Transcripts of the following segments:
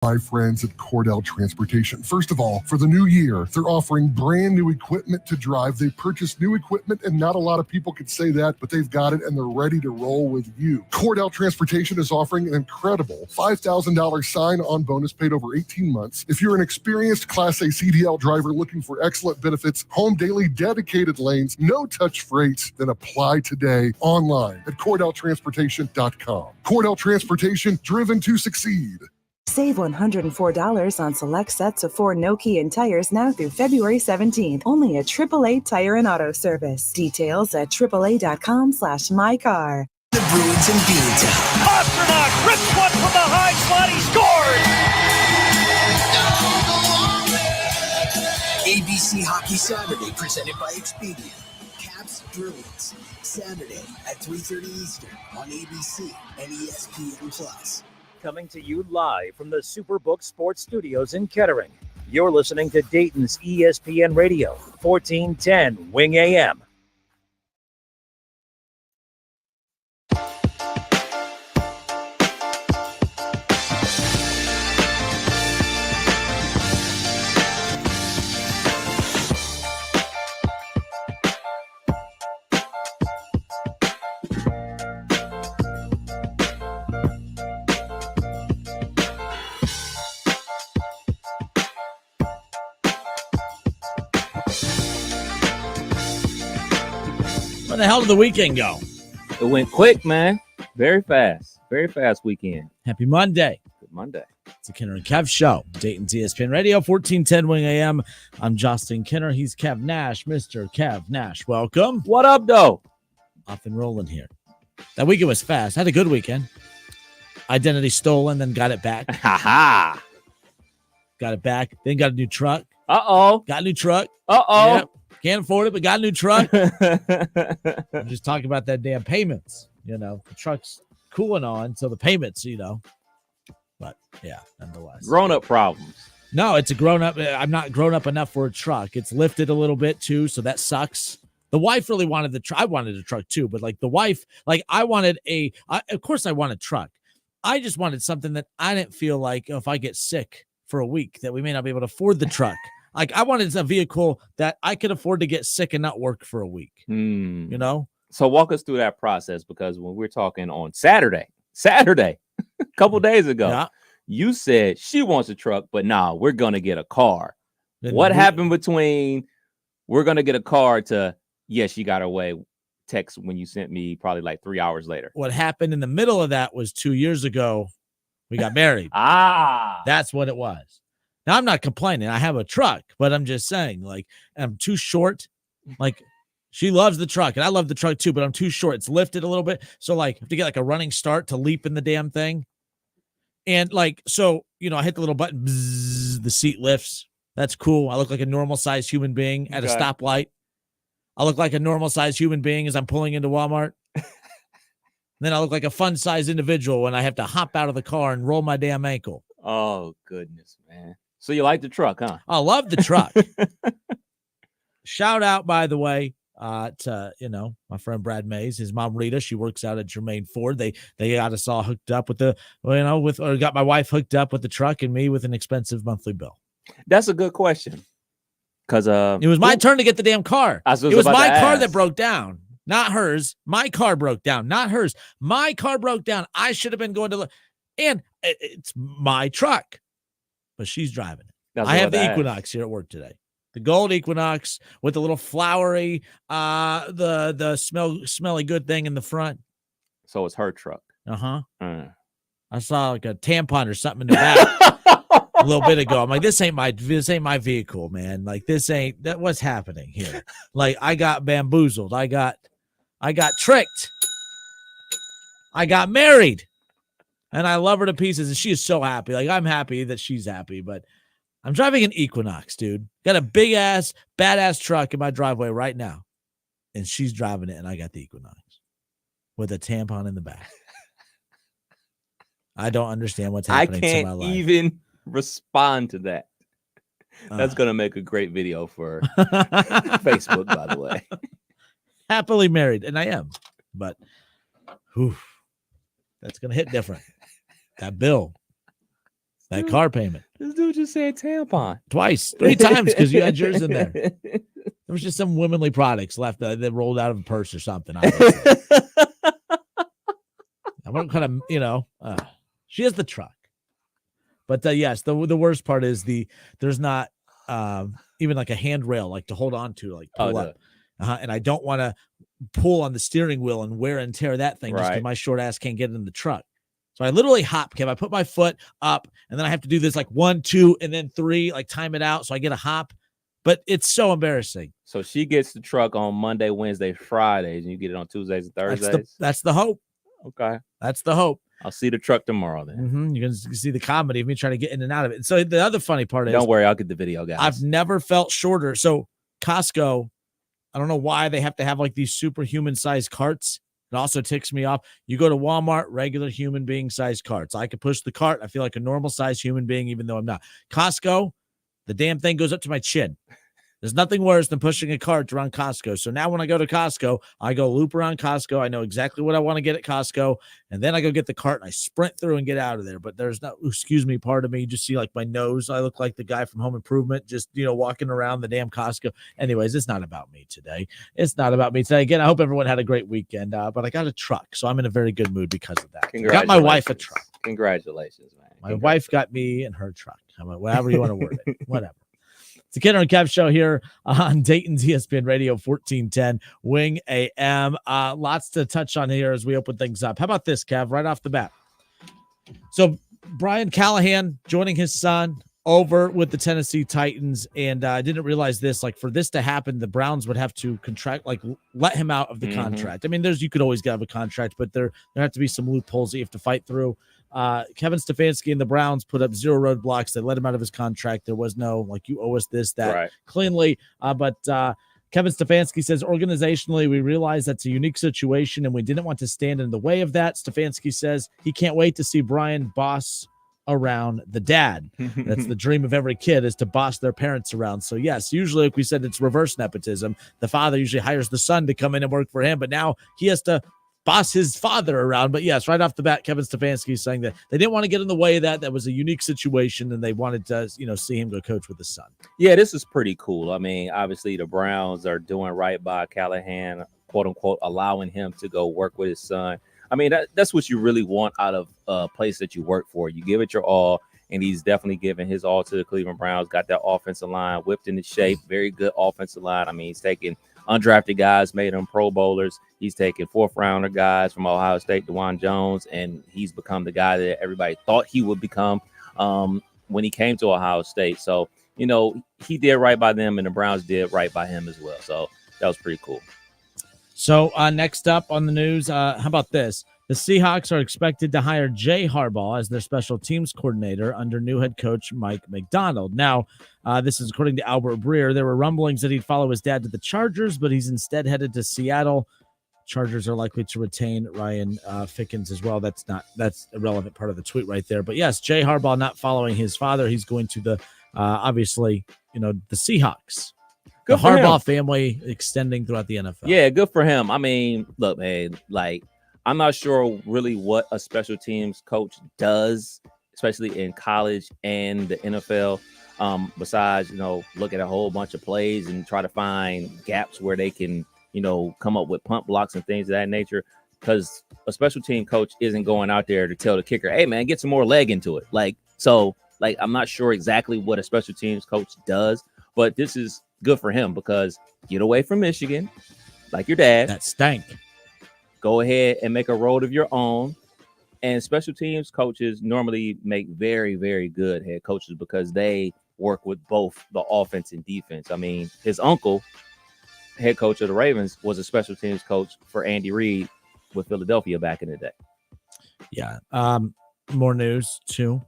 My friends at Cordell Transportation. First of all, for the new year, they're offering brand new equipment to drive. They purchased new equipment, and not a lot of people could say that, but they've got it, and they're ready to roll with you. Cordell Transportation is offering an incredible $5,000 sign-on bonus paid over 18 months. If you're an experienced Class A CDL driver looking for excellent benefits, home daily dedicated lanes, no-touch freight, then apply today online at CordellTransportation.com. Cordell Transportation, driven to succeed. Save $104 on select sets of 4 Nokian tires now through February 17th. Only at AAA Tire and Auto Service. Details at AAA.com/mycar. The Bruins in Beantown. Pasternak rips one from the high slot. He scores! ABC Hockey Saturday presented by Expedia. Caps Bruins. Saturday at 3:30 Eastern on ABC and ESPN+. Coming to you live from the Superbook Sports Studios in Kettering. You're listening to Dayton's ESPN Radio, 1410 Wing AM. Where the hell did the weekend go? It went quick, man. Very fast. Very fast weekend. Happy Monday. Good Monday. It's the Kinner Kev Show. Dayton's ESPN Radio, 1410 Wing AM. I'm Justin Kinner. He's Kev Nash. Mr. Kev Nash, welcome. What up, though? Off and rolling here. That weekend was fast. Had a good weekend. Identity stolen, then got it back. Ha-ha. Got it back. Then got a new truck. Uh-oh. Got a new truck. Uh-oh. Yep. Can't afford it, but got a new truck. I'm just talking about that damn payments. You know, the truck's cooling on, so the payments, you know. But, yeah, nonetheless. Grown-up problems. No, it's a grown-up. I'm not grown up enough for a truck. It's lifted a little bit, too, so that sucks. The wife really wanted the truck. I wanted a truck, too, but, like, the wife, like, I wanted of course I want a truck. I just wanted something that I didn't feel like if I get sick for a week that we may not be able to afford the truck. Like, I wanted a vehicle that I could afford to get sick and not work for a week. You know? So walk us through that process, because when we're talking on Saturday, a couple days ago, you said she wants a truck, but nah, we're going to get a car. What happened between we're going to get a car to, yes, she got her way text when you sent me probably like 3 hours later? What happened in the middle of that was 2 years ago, we got married. That's what it was. Now, I'm not complaining. I have a truck, but I'm just saying, like, I'm too short. Like, she loves the truck, and I love the truck too, but I'm too short. It's lifted a little bit. So, like, I have to get, like, a running start to leap in the damn thing. And, like, so, you know, I hit the little button. Bzzz, the seat lifts. That's cool. I look like a normal-sized human being at a stoplight. I look like a normal-sized human being as I'm pulling into Walmart. Then I look like a fun-sized individual when I have to hop out of the car and roll my damn ankle. Oh, goodness, man. So you like the truck, huh? I love the truck. Shout out, by the way, to, you know, my friend Brad Mays, his mom Rita. She works out at Germain Ford. They got us all hooked up with got my wife hooked up with the truck and me with an expensive monthly bill. That's a good question. Because it was my turn to get the damn car. It was my car that broke down, not hers. My car broke down, not hers. My car broke down. I should have been going to and it's my truck. But she's driving it. I have the Equinox here at work today. The gold Equinox with the little flowery, the smelly good thing in the front. So it's her truck. I saw like a tampon or something in the back a little bit ago. I'm like, this ain't my vehicle, man. Like, what's happening here? Like, I got bamboozled. I got tricked. I got married. And I love her to pieces, and she is so happy. Like, I'm happy that she's happy, but I'm driving an Equinox, dude. Got a big-ass, badass truck in my driveway right now, and she's driving it, and I got the Equinox with a tampon in the back. I don't understand what's happening to my life. I can't even respond to that. That's going to make a great video for Facebook, by the way. Happily married, and I am, but that's going to hit different. That bill. That car payment. This dude just said tampon. Twice, 3 times because you had yours in there. There was just some womanly products left that rolled out of a purse or something. I'm kind of, she has the truck. But yes, the worst part is there's not even like a handrail like to hold on to, like pull up. And I don't want to pull on the steering wheel and wear and tear that thing just because my short ass can't get in the truck. So I literally hop, Kev. I put my foot up, and then I have to do this like 1, 2, and then 3, like time it out so I get a hop. But it's so embarrassing. So she gets the truck on Monday, Wednesday, Fridays, and you get it on Tuesdays and Thursdays? That's the hope. Okay. That's the hope. I'll see the truck tomorrow then. Mm-hmm. You can see the comedy of me trying to get in and out of it. So the other funny part is, don't worry, I'll get the video, guys. I've never felt shorter. So Costco, I don't know why they have to have like these superhuman sized carts. It also ticks me off. You go to Walmart, regular human being sized carts. I could push the cart. I feel like a normal sized human being, even though I'm not. Costco, the damn thing goes up to my chin. There's nothing worse than pushing a cart around Costco. So now when I go to Costco, I go loop around Costco. I know exactly what I want to get at Costco. And then I go get the cart and I sprint through and get out of there. But there's no, excuse me, part of me. You just see like my nose. I look like the guy from Home Improvement, just, walking around the damn Costco. Anyways, it's not about me today. It's not about me today. Again, I hope everyone had a great weekend. But I got a truck, so I'm in a very good mood because of that. Got my wife a truck. Congratulations, man. My wife got me in her truck. Whatever you want to word it. Whatever. It's the Kinner Kev Show here on Dayton's ESPN Radio 1410 Wing AM. Lots to touch on here as we open things up. How about this, Kev, right off the bat? So Brian Callahan joining his son over with the Tennessee Titans, and I didn't realize this. Like, for this to happen, the Browns would have to let him out of the contract. I mean, you could always get out of a contract, but there have to be some loopholes that you have to fight through. Kevin Stefanski and the Browns put up 0 roadblocks. They let him out of his contract. There was no, you owe us this, that, cleanly. But Kevin Stefanski says, organizationally, we realize that's a unique situation, and we didn't want to stand in the way of that. Stefanski says he can't wait to see Brian boss around the dad. That's the dream of every kid, is to boss their parents around. So yes, usually, like we said, it's reverse nepotism. The father usually hires the son to come in and work for him, but now he has to boss his father around. But yes, right off the bat, Kevin Stefanski is saying that they didn't want to get in the way of that. That was a unique situation, and they wanted to, see him go coach with his son. Yeah, this is pretty cool. I mean, obviously the Browns are doing right by Callahan, quote unquote, allowing him to go work with his son. I mean, that's what you really want out of a place that you work for. You give it your all, and he's definitely giving his all to the Cleveland Browns. Got that offensive line whipped into shape. Very good offensive line. I mean, he's taking undrafted guys, made them Pro Bowlers. He's taking 4th-rounder guys from Ohio State, DeJuan Jones, and he's become the guy that everybody thought he would become when he came to Ohio State. So, he did right by them, and the Browns did right by him as well. So that was pretty cool. So next up on the news, how about this? The Seahawks are expected to hire Jay Harbaugh as their special teams coordinator under new head coach Mike McDonald. Now, this is according to Albert Breer. There were rumblings that he'd follow his dad to the Chargers, but he's instead headed to Seattle. Chargers are likely to retain Ryan Fickens as well. That's a relevant part of the tweet right there. But yes, Jay Harbaugh not following his father. He's going to the obviously, the Seahawks. Good the Harbaugh family extending throughout the NFL. Yeah, good for him. I mean, look, man, I'm not sure really what a special teams coach does, especially in college and the NFL. Besides, look at a whole bunch of plays and try to find gaps where they can, come up with punt blocks and things of that nature. Because a special team coach isn't going out there to tell the kicker, hey, man, get some more leg into it. I'm not sure exactly what a special teams coach does, but this is good for him because get away from Michigan, like your dad. That stank. Go ahead and make a road of your own. And special teams coaches normally make very, very good head coaches because they work with both the offense and defense. I mean, his uncle, head coach of the Ravens, was a special teams coach for Andy Reid with Philadelphia back in the day. Yeah. More news too.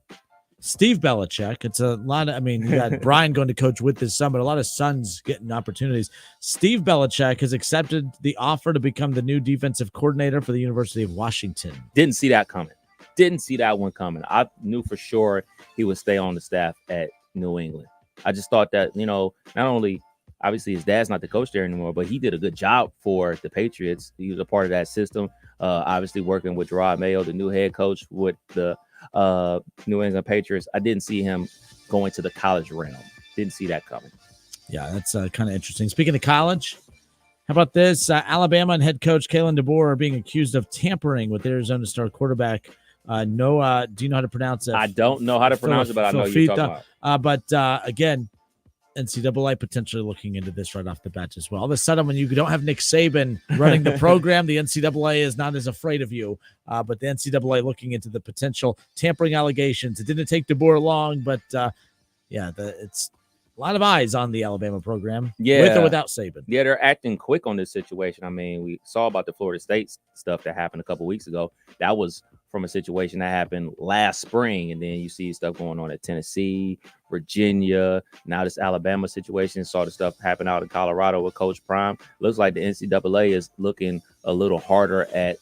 Steve Belichick. It's a lot of, you got Brian going to coach with his son, but a lot of sons getting opportunities. Steve Belichick has accepted the offer to become the new defensive coordinator for the University of Washington. Didn't see that coming. Didn't see that one coming. I knew for sure he would stay on the staff at New England. I just thought that, not only obviously his dad's not the coach there anymore, but he did a good job for the Patriots. He was a part of that system, obviously working with Gerard Mayo, the new head coach with the New England Patriots. I didn't see him going to the college realm. Didn't see that coming. Yeah, that's kind of interesting. Speaking of college, how about this? Alabama and head coach Kalen DeBoer are being accused of tampering with Arizona star quarterback Noah. Do you know how to pronounce it? I don't know how to pronounce it, but I know you're talking about. But again, NCAA potentially looking into this right off the bat as well. All of a sudden, when you don't have Nick Saban running the program, the NCAA is not as afraid of you. But the NCAA looking into the potential tampering allegations. It didn't take DeBoer long, but it's a lot of eyes on the Alabama program, with or without Saban. Yeah, they're acting quick on this situation. I mean, we saw about the Florida State stuff that happened a couple weeks ago. That was from a situation that happened last spring, and then you see stuff going on at Tennessee, Virginia. Now this Alabama situation. Saw the stuff happen out in Colorado with Coach Prime. Looks like the NCAA is looking a little harder at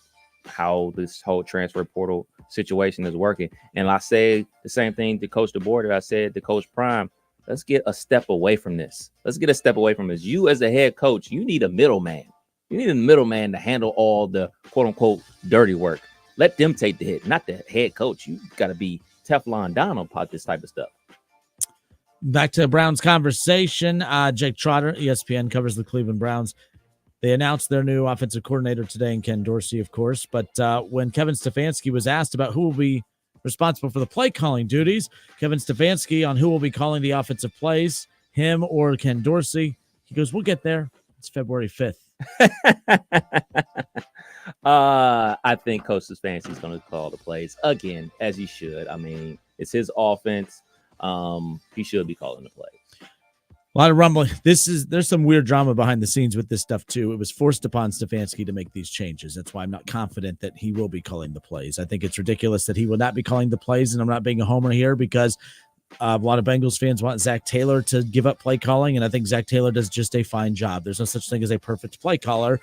how this whole transfer portal situation is working. And I say the same thing to Coach DeBoer that I said to Coach Prime. Let's get a step away from this. You as a head coach, you need a middleman. You need a middleman to handle all the quote unquote dirty work. Let them take the hit, not the head coach. You got to be Teflon Don about this type of stuff. Back to the Browns conversation. Jake Trotter, ESPN, covers the Cleveland Browns. They announced their new offensive coordinator today, and Ken Dorsey, of course. But when Kevin Stefanski was asked about who will be responsible for the play calling duties, Kevin Stefanski, on who will be calling the offensive plays, him or Ken Dorsey, he goes, we'll get there. It's February 5th. I think Coach Stefanski is going to call the plays again, as he should. I mean, it's his offense. He should be calling the plays. A lot of rumbling. There's some weird drama behind the scenes with this stuff too. It was forced upon Stefanski to make these changes. That's why I'm not confident that he will be calling the plays. I think it's ridiculous that he will not be calling the plays, and I'm not being a homer here because a lot of Bengals fans want Zach Taylor to give up play calling, and I think Zach Taylor does just a fine job. There's no such thing as a perfect play caller.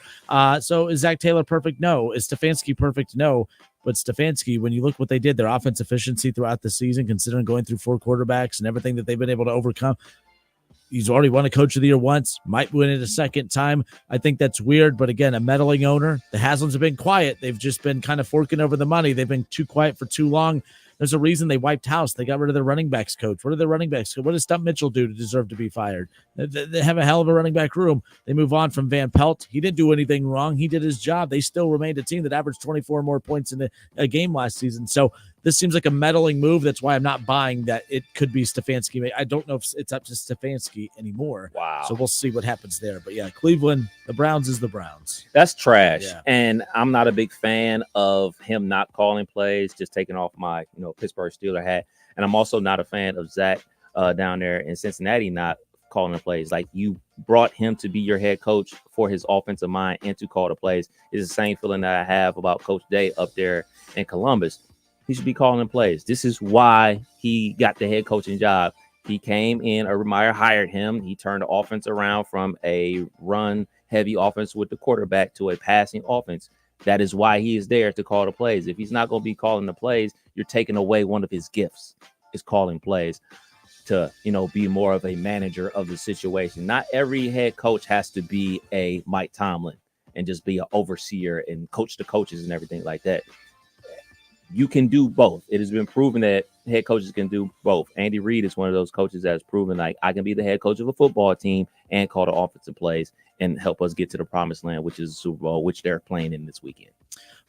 So is Zach Taylor perfect? No. Is Stefanski perfect? No. But Stefanski, when you look what they did, their offense efficiency throughout the season, considering going through 4 quarterbacks and everything that they've been able to overcome, he's already won a Coach of the Year once, might win it a second time. I think that's weird, but again, a meddling owner. The Haslams have been quiet. They've just been kind of forking over the money. They've been too quiet for too long. There's a reason they wiped house. They got rid of their running backs coach. What did their running backs? What does Stump Mitchell do to deserve to be fired? They have a hell of a running back room. They move on from Van Pelt. He didn't do anything wrong. He did his job. They still remained a team that averaged 24 more points in a game last season. So this seems like a meddling move. That's why I'm not buying that it could be Stefanski. I don't know if it's up to Stefanski anymore. Wow. So we'll see what happens there. But yeah, Cleveland, the Browns is the Browns. That's trash. Yeah. And I'm not a big fan of him not calling plays, just taking off my, Pittsburgh Steeler hat. And I'm also not a fan of Zach down there in Cincinnati not calling the plays. Like, you brought him to be your head coach for his offensive mind and to call the plays. It's the same feeling that I have about Coach Day up there in Columbus. He should be calling plays. This is why he got the head coaching job. He came in, Urban Meyer hired him. He turned the offense around from a run-heavy offense with the quarterback to a passing offense. That is why he is there to call the plays. If he's not going to be calling the plays, you're taking away one of his gifts, is calling plays, to, be more of a manager of the situation. Not every head coach has to be a Mike Tomlin and just be an overseer and coach the coaches and everything like that. You can do both. It has been proven that head coaches can do both. Andy Reid is one of those coaches that has proven, like, I can be the head coach of a football team and call the offensive plays and help us get to the promised land, which is the Super Bowl, which they're playing in this weekend.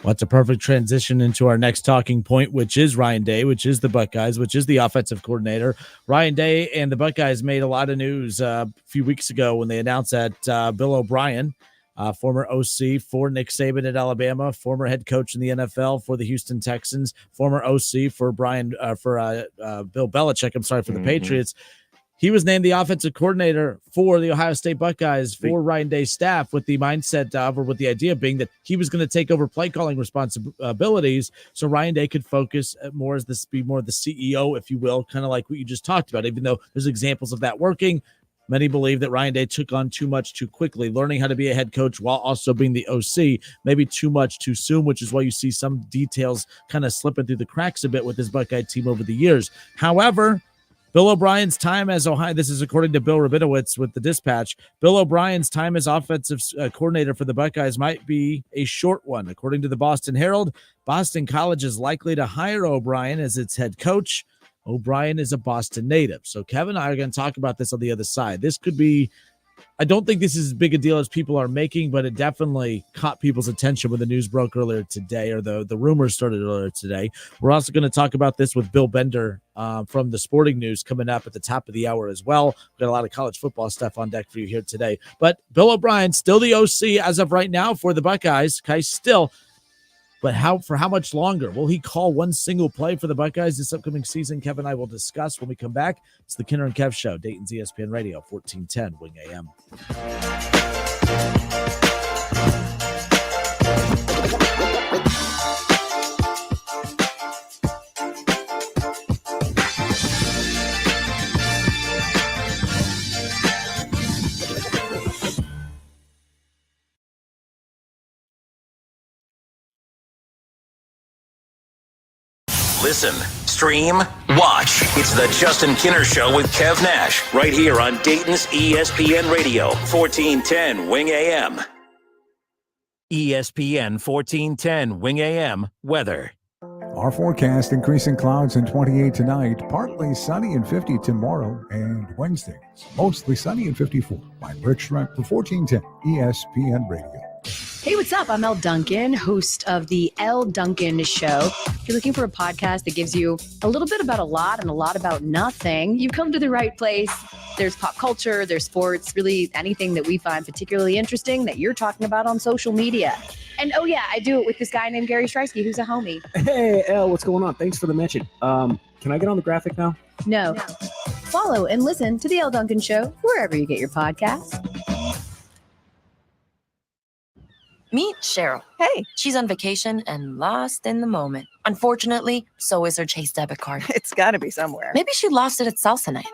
Well, that's a perfect transition into our next talking point, which is Ryan Day, which is the Buckeyes, which is the offensive coordinator. Ryan Day and the Buckeyes made a lot of news a few weeks ago when they announced that Bill O'Brien, former OC for Nick Saban at Alabama, former head coach in the NFL for the Houston Texans, former OC for Bill Belichick, for the Patriots. He was named the offensive coordinator for the Ohio State Buckeyes for Ryan Day's staff, with the mindset or with the idea being that he was going to take over play calling responsibilities, so Ryan Day could focus more as be more the CEO, if you will, kind of like what you just talked about. Even though there's examples of that working, many believe that Ryan Day took on too much too quickly, learning how to be a head coach while also being the OC, maybe too much too soon, which is why you see some details kind of slipping through the cracks a bit with this Buckeye team over the years. However, Bill O'Brien's time as Ohio, this is according to Bill Rabinowitz with the Dispatch, Bill O'Brien's time as offensive coordinator for the Buckeyes might be a short one. According to the Boston Herald, Boston College is likely to hire O'Brien as its head coach. O'Brien is a Boston native. So Kevin and I are going to talk about this on the other side. This could be, I don't think this is as big a deal as people are making, but it definitely caught people's attention when the news broke earlier today, or the rumors started earlier today. We're also going to talk about this with Bill Bender from the Sporting News coming up at the top of the hour as well. We've got a lot of college football stuff on deck for you here today. But Bill O'Brien, still the OC as of right now for the Buckeyes. Still. But for how much longer? Will he call one single play for the Buckeyes this upcoming season? Kevin and I will discuss when we come back. It's the Kinner and Kev Show, Dayton's ESPN Radio, 1410 Wing AM. Listen, stream, watch. It's the Justin Kinner Show with Kev Nash, right here on Dayton's ESPN Radio, 1410 Wing AM. ESPN 1410 Wing AM weather. Our forecast: increasing clouds and 28 tonight, partly sunny and 50 tomorrow, and Wednesday mostly sunny and 54. I'm Rick Schreck for 1410 ESPN Radio. Hey, what's up? I'm Elle Duncan, host of the Elle Duncan Show. If you're looking for a podcast that gives you a little bit about a lot and a lot about nothing, you've come to the right place. There's pop culture, there's sports, really anything that we find particularly interesting that you're talking about on social media. And oh yeah, I do it with this guy named Gary Streisky, who's a homie. Hey, Elle, what's going on? Thanks for the mention. Can I get on the graphic now? No. Follow and listen to the Elle Duncan Show wherever you get your podcasts. Meet Cheryl. Hey. She's on vacation and lost in the moment. Unfortunately, so is her Chase debit card. It's got to be somewhere. Maybe she lost it at salsa night.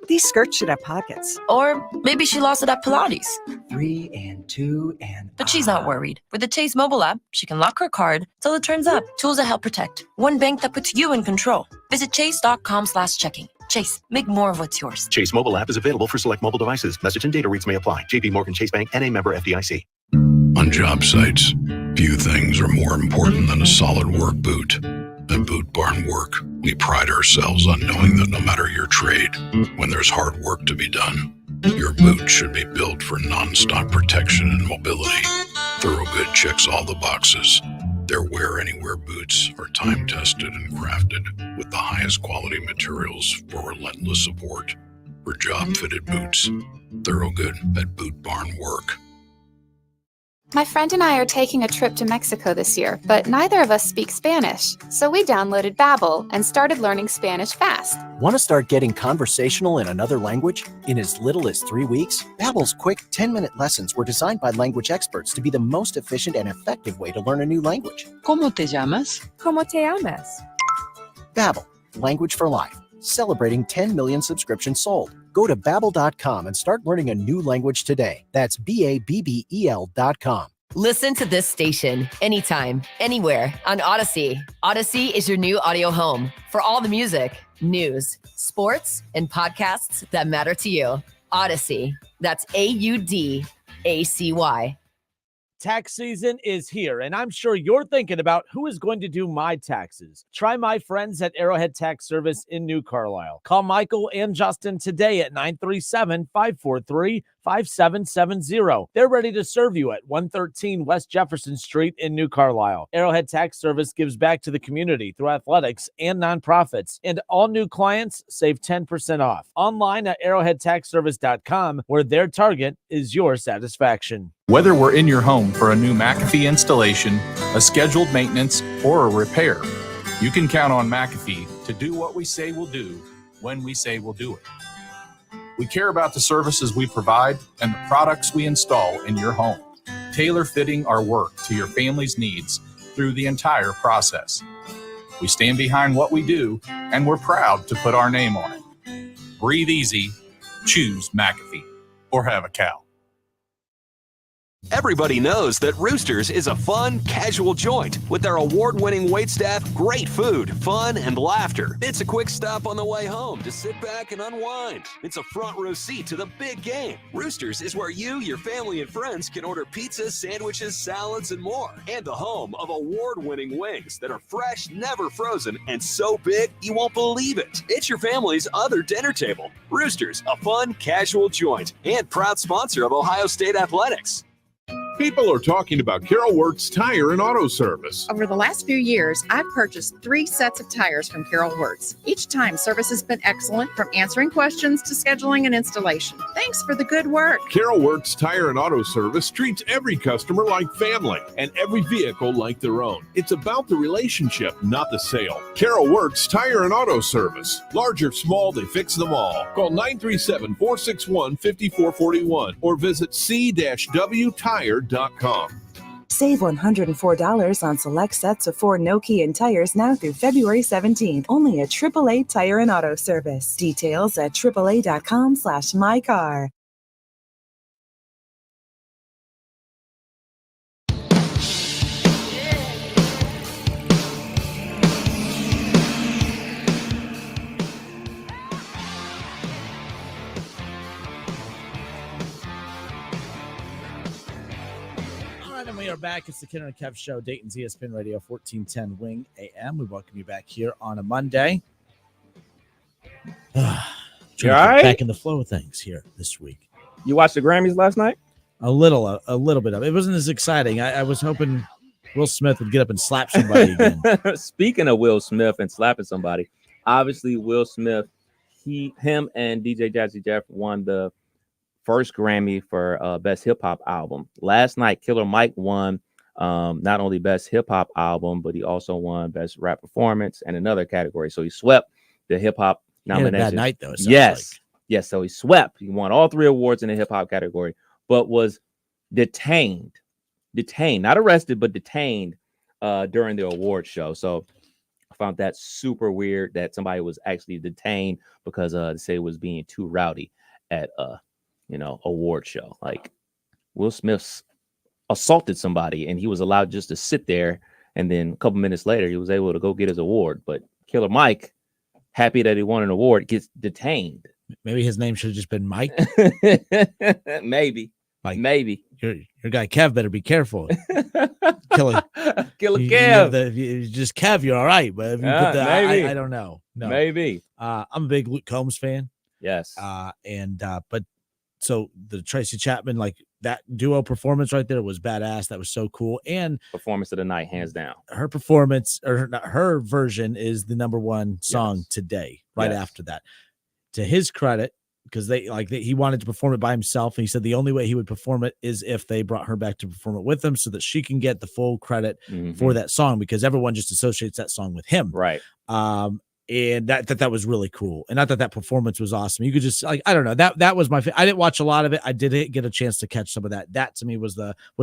These skirts should have pockets. Or maybe she lost it at Pilates. 3 and 2 and... But she's not worried. With the Chase mobile app, she can lock her card till it turns up. Tools that help protect. One bank that puts you in control. Visit chase.com/checking. Chase, make more of what's yours. Chase mobile app is available for select mobile devices. Message and data rates may apply. JP Morgan Chase Bank, N.A. member FDIC. On job sites, few things are more important than a solid work boot. At Boot Barn Work, we pride ourselves on knowing that no matter your trade, when there's hard work to be done, your boot should be built for non-stop protection and mobility. Thorogood checks all the boxes. Their wear-anywhere boots are time-tested and crafted with the highest quality materials for relentless support. For job-fitted boots, Thorogood at Boot Barn Work. My friend and I are taking a trip to Mexico this year, but neither of us speak Spanish. So we downloaded Babbel and started learning Spanish fast. Want to start getting conversational in another language? In as little as 3 weeks, Babbel's quick 10-minute lessons were designed by language experts to be the most efficient and effective way to learn a new language. ¿Cómo te llamas? ¿Cómo te llamas? Babbel, language for life. Celebrating 10 million subscriptions sold. Go to Babbel.com and start learning a new language today. That's Babbel.com. Listen to this station anytime, anywhere on Odyssey. Odyssey is your new audio home for all the music, news, sports, and podcasts that matter to you. Odyssey. That's AUDACY. Tax season is here, and I'm sure you're thinking about who is going to do my taxes. Try my friends at Arrowhead Tax Service in New Carlisle. Call Michael and Justin today at 937-543-5770. They're ready to serve you at 113 West Jefferson Street in New Carlisle. Arrowhead Tax Service gives back to the community through athletics and nonprofits, and all new clients save 10% off. Online at arrowheadtaxservice.com, where their target is your satisfaction. Whether we're in your home for a new McAfee installation, a scheduled maintenance, or a repair, you can count on McAfee to do what we say we'll do when we say we'll do it. We care about the services we provide and the products we install in your home, tailor-fitting our work to your family's needs through the entire process. We stand behind what we do, and we're proud to put our name on it. Breathe easy, choose McAfee, or have a cow. Everybody knows that Roosters is a fun, casual joint with their award-winning waitstaff, great food, fun, and laughter. It's a quick stop on the way home to sit back and unwind. It's a front row seat to the big game. Roosters is where you, your family, and friends can order pizzas, sandwiches, salads, and more. And the home of award-winning wings that are fresh, never frozen, and so big you won't believe it. It's your family's other dinner table. Roosters, a fun, casual joint, and proud sponsor of Ohio State Athletics. People are talking about Carol Works Tire and Auto Service. Over the last few years, I've purchased 3 sets of tires from Carol Works. Each time, service has been excellent, from answering questions to scheduling and installation. Thanks for the good work. Carol Works Tire and Auto Service treats every customer like family and every vehicle like their own. It's about the relationship, not the sale. Carol Works Tire and Auto Service. Large or small, they fix them all. Call 937-461-5441 or visit c-wtire.com. Save $104 on select sets of 4 no-key and tires now through February 17th. Only at AAA Tire and Auto Service. Details at AAA.com/mycar. We are back. It's the Kinner Kev Show, Dayton's ESPN Radio, 1410 Wing AM. We welcome you back here on a Monday. You all right? Back in the flow of things here this week. You watched the Grammys last night? A little bit of it. It wasn't as exciting. I was hoping Will Smith would get up and slap somebody again. Speaking of Will Smith and slapping somebody, obviously Will Smith, him and DJ Jazzy Jeff won the first Grammy for Best Hip Hop Album. Last night, Killer Mike won not only Best Hip Hop Album, but he also won Best Rap Performance and another category. So he swept the hip hop nomination. Bad night though. Yes. So he swept. He won all 3 awards in the hip hop category, but was detained, not arrested, but detained during the award show. So I found that super weird that somebody was actually detained because they say it was being too rowdy at award show. Like, Will Smith assaulted somebody and he was allowed just to sit there, and then a couple minutes later he was able to go get his award. But Killer Mike, happy that he won an award, gets detained. Maybe his name should have just been Mike. Maybe your guy Kev better be careful. Killer Kev. If you just Kev, you're all right. But if you put the maybe. I don't know. No. Maybe. I'm a big Luke Combs fan. Yes. But so the Tracy Chapman, like, that duo performance right there was badass. That was so cool. And performance of the night, hands down. Her performance, or her version, is the #1 song today, right after that. To his credit, because he wanted to perform it by himself, and he said the only way he would perform it is if they brought her back to perform it with them, so that she can get the full credit for that song, because everyone just associates that song with him. Right. And that was really cool. And I thought that performance was awesome. You could just, like, I don't know, that was my I didn't watch a lot of it. I did get a chance to catch some of that. That to me was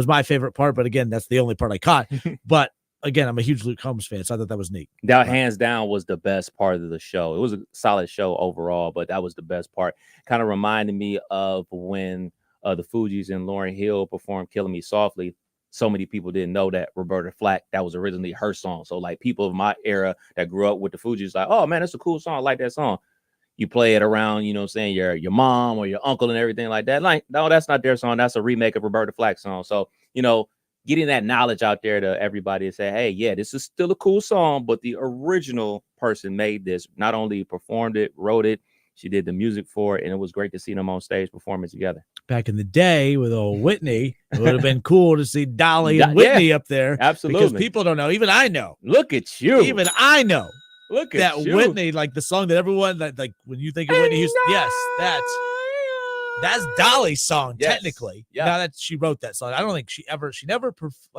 my favorite part. But again, that's the only part I caught. But again, I'm a huge Luke Combs fan, so I thought that was neat. That hands down was the best part of the show. It was a solid show overall, but that was the best part. Kind of reminded me of when the Fugees and Lauryn Hill performed "Killing Me Softly." So many people didn't know that Roberta Flack, that was originally her song. So like people of my era that grew up with the Fugees, like, oh man, that's a cool song. I like that song. You play it around, saying your mom or your uncle and everything like that. Like, no, that's not their song. That's a remake of Roberta Flack's song. So, getting that knowledge out there to everybody and say, hey, yeah, this is still a cool song, but the original person made this, not only performed it, wrote it, she did the music for it, and it was great to see them on stage performing together. Back in the day with old Whitney, it would have been cool to see Dolly and Whitney up there. Absolutely. Because people don't know. Even I know. Look at you. Even I know. Look at that you. Whitney, like the song that everyone, like when you think of Whitney Houston, yes, that's Dolly's song, technically. Yeah. Now that she wrote that song, I don't think she never,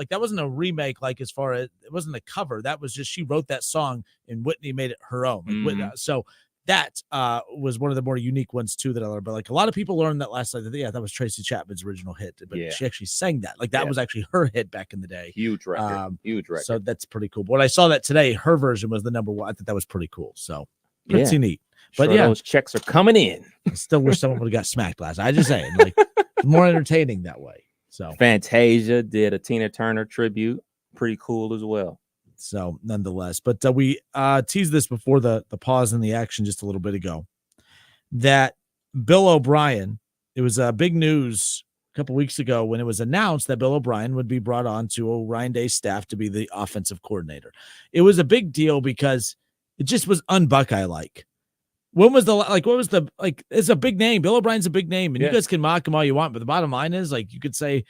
that wasn't a remake, like as far as, it wasn't a cover. That was just, she wrote that song and Whitney made it her own. Like, so that was one of the more unique ones too that I learned. But like a lot of people learned that last night. That was Tracy Chapman's original hit. But she actually sang that. Like that was actually her hit back in the day. Huge record. Huge record. So that's pretty cool. But when I saw that today, her version was the #1. I thought that was pretty cool. So pretty neat. But those checks are coming in. I still wish someone would have got smacked last night. I just saying, like, it's more entertaining that way. So Fantasia did a Tina Turner tribute. Pretty cool as well. So nonetheless, but we teased this before the pause in the action just a little bit ago, that Bill O'Brien, it was big news a couple weeks ago when it was announced that Bill O'Brien would be brought on to Ryan Day's staff to be the offensive coordinator. It was a big deal because it just was un-Buckeye-like. When was it's a big name. Bill O'Brien's a big name, and you guys can mock him all you want, but the bottom line is, like, you could say,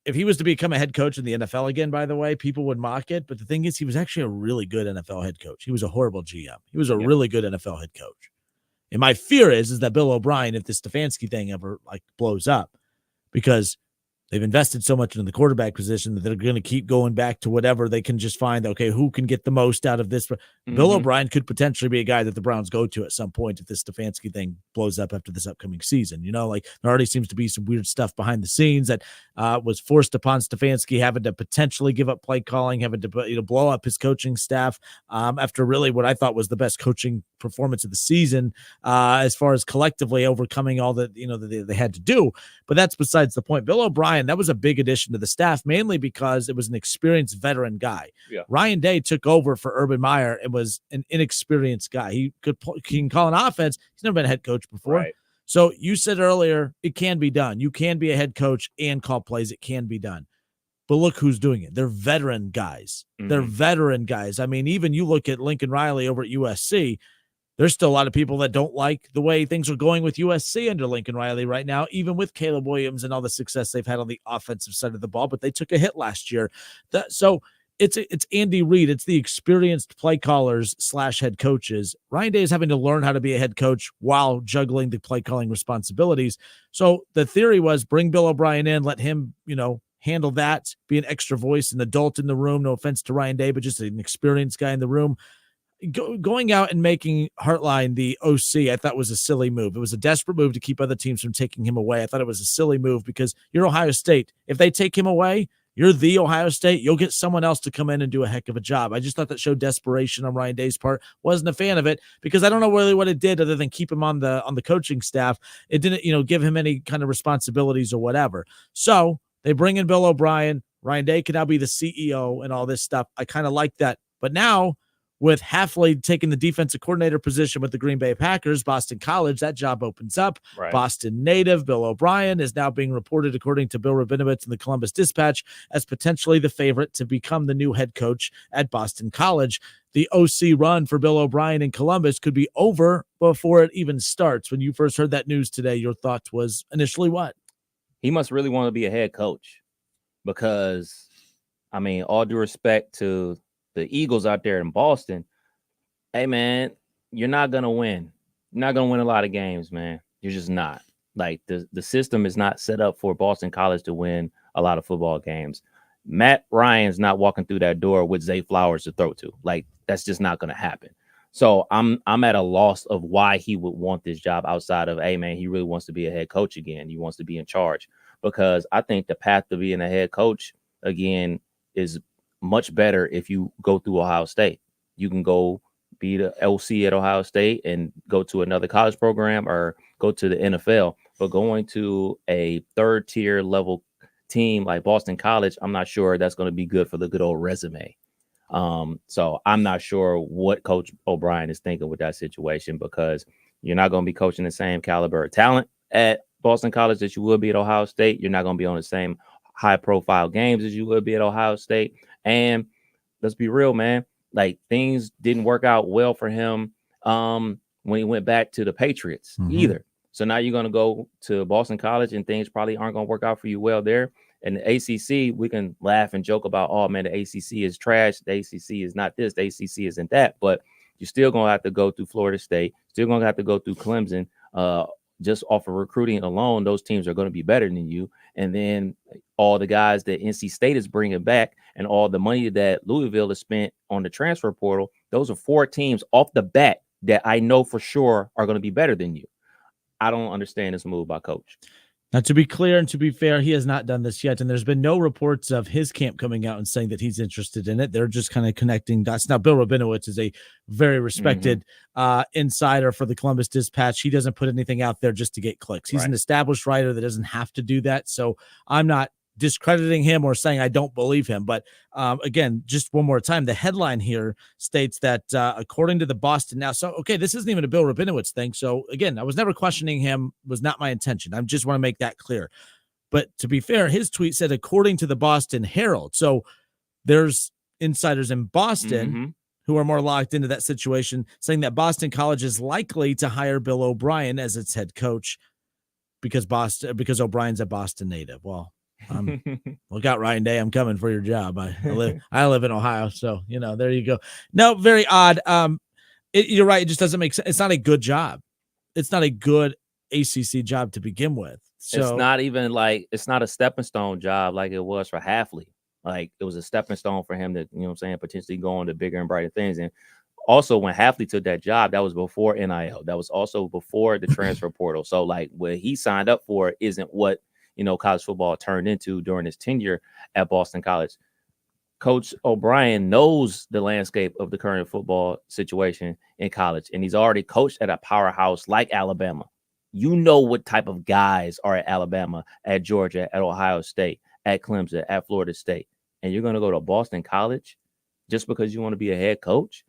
if he was to become a head coach in the NFL again, by the way, people would mock it. But the thing is, he was actually a really good NFL head coach. He was a horrible GM. He was a really good NFL head coach. And my fear is that Bill O'Brien, if the Stefanski thing ever blows up, because they've invested so much in the quarterback position that they're going to keep going back to whatever they can just find. Okay, who can get the most out of this? Mm-hmm. Bill O'Brien could potentially be a guy that the Browns go to at some point if this Stefanski thing blows up after this upcoming season. There already seems to be some weird stuff behind the scenes that was forced upon Stefanski, having to potentially give up play calling, having to blow up his coaching staff after really what I thought was the best coaching performance of the season as far as collectively overcoming all that that they had to do. But that's besides the point. Bill O'Brien, that was a big addition to the staff, mainly because it was an experienced veteran guy. Yeah. Ryan Day took over for Urban Meyer and was an inexperienced guy. He can call an offense. He's never been a head coach before. Right. So you said earlier, it can be done. You can be a head coach and call plays. It can be done. But look who's doing it. They're veteran guys. Mm-hmm. They're veteran guys. I mean, even you look at Lincoln Riley over at USC, there's still a lot of people that don't like the way things are going with USC under Lincoln Riley right now, even with Caleb Williams and all the success they've had on the offensive side of the ball, but they took a hit last year. So it's Andy Reid. It's the experienced play callers / head coaches. Ryan Day is having to learn how to be a head coach while juggling the play calling responsibilities. So the theory was bring Bill O'Brien in, let him, handle that, be an extra voice, an adult in the room. No offense to Ryan Day, but just an experienced guy in the room. Going out and making Hartline the OC, I thought was a silly move. It was a desperate move to keep other teams from taking him away. I thought it was a silly move because you're Ohio State. If they take him away, you're the Ohio State. You'll get someone else to come in and do a heck of a job. I just thought that showed desperation on Ryan Day's part. Wasn't a fan of it because I don't know really what it did other than keep him on the coaching staff. It didn't, give him any kind of responsibilities or whatever. So they bring in Bill O'Brien. Ryan Day can now be the CEO and all this stuff. I kind of like that. But now, with Halfley taking the defensive coordinator position with the Green Bay Packers, Boston College, that job opens up. Right. Boston native Bill O'Brien is now being reported, according to Bill Rabinowitz in the Columbus Dispatch, as potentially the favorite to become the new head coach at Boston College. The OC run for Bill O'Brien in Columbus could be over before it even starts. When you first heard that news today, your thought was initially what? He must really want to be a head coach because, all due respect to the Eagles out there in Boston, hey, man, you're not going to win. You're not going to win a lot of games, man. You're just not. Like, the system is not set up for Boston College to win a lot of football games. Matt Ryan's not walking through that door with Zay Flowers to throw to. Like, that's just not going to happen. So I'm at a loss of why he would want this job outside of, hey, man, he really wants to be a head coach again. He wants to be in charge because I think the path to being a head coach, again, is much better if you go through Ohio State. You can go be the LC at Ohio State and go to another college program or go to the NFL. But going to a third tier level team like Boston College, I'm not sure that's going to be good for the good old resume. So I'm not sure what Coach O'Brien is thinking with that situation because you're not going to be coaching the same caliber of talent at Boston College that you would be at Ohio State. You're not going to be on the same high profile games as you would be at Ohio State. And let's be real, man, like things didn't work out well for him when he went back to the Patriots either. So now you're going to go to Boston College and things probably aren't going to work out for you well there. And the ACC, we can laugh and joke about, oh, man, the ACC is trash. The ACC is not this. The ACC isn't that. But you're still going to have to go through Florida State. Still going to have to go through Clemson. Just off of recruiting alone, those teams are going to be better than you. And then all the guys that NC State is bringing back and all the money that Louisville has spent on the transfer portal, those are 4 teams off the bat that I know for sure are going to be better than you. I don't understand this move by Coach. Now, to be clear and to be fair, he has not done this yet, and there's been no reports of his camp coming out and saying that he's interested in it. They're just kind of connecting dots. Now, Bill Rabinowitz is a very respected insider for the Columbus Dispatch. He doesn't put anything out there just to get clicks. He's an established writer that doesn't have to do that, so I'm not discrediting him or saying I don't believe him. But again, just one more time, the headline here states that according to the Boston Now, so okay, this isn't even a Bill Rabinowitz thing. So again, I was never questioning him, was not my intention. I just want to make that clear. But to be fair, his tweet said, according to the Boston Herald. So there's insiders in Boston who are more locked into that situation, saying that Boston College is likely to hire Bill O'Brien as its head coach because O'Brien's a Boston native. Well, look out, Ryan Day. I'm coming for your job. I live in Ohio, so there you go. No, very odd. You're right. It just doesn't make sense. It's not a good job. It's not a good ACC job to begin with. So it's not even like it's not a stepping stone job like it was for Hafley. Like it was a stepping stone for him to, potentially go on to bigger and brighter things. And also when Hafley took that job, that was before NIL. That was also before the transfer portal. So like what he signed up for isn't what college football turned into during his tenure at Boston College. Coach O'Brien knows the landscape of the current football situation in college, and he's already coached at a powerhouse like Alabama. You know what type of guys are at Alabama, at Georgia, at Ohio State, at Clemson, at Florida State, and you're going to go to Boston College just because you want to be a head coach?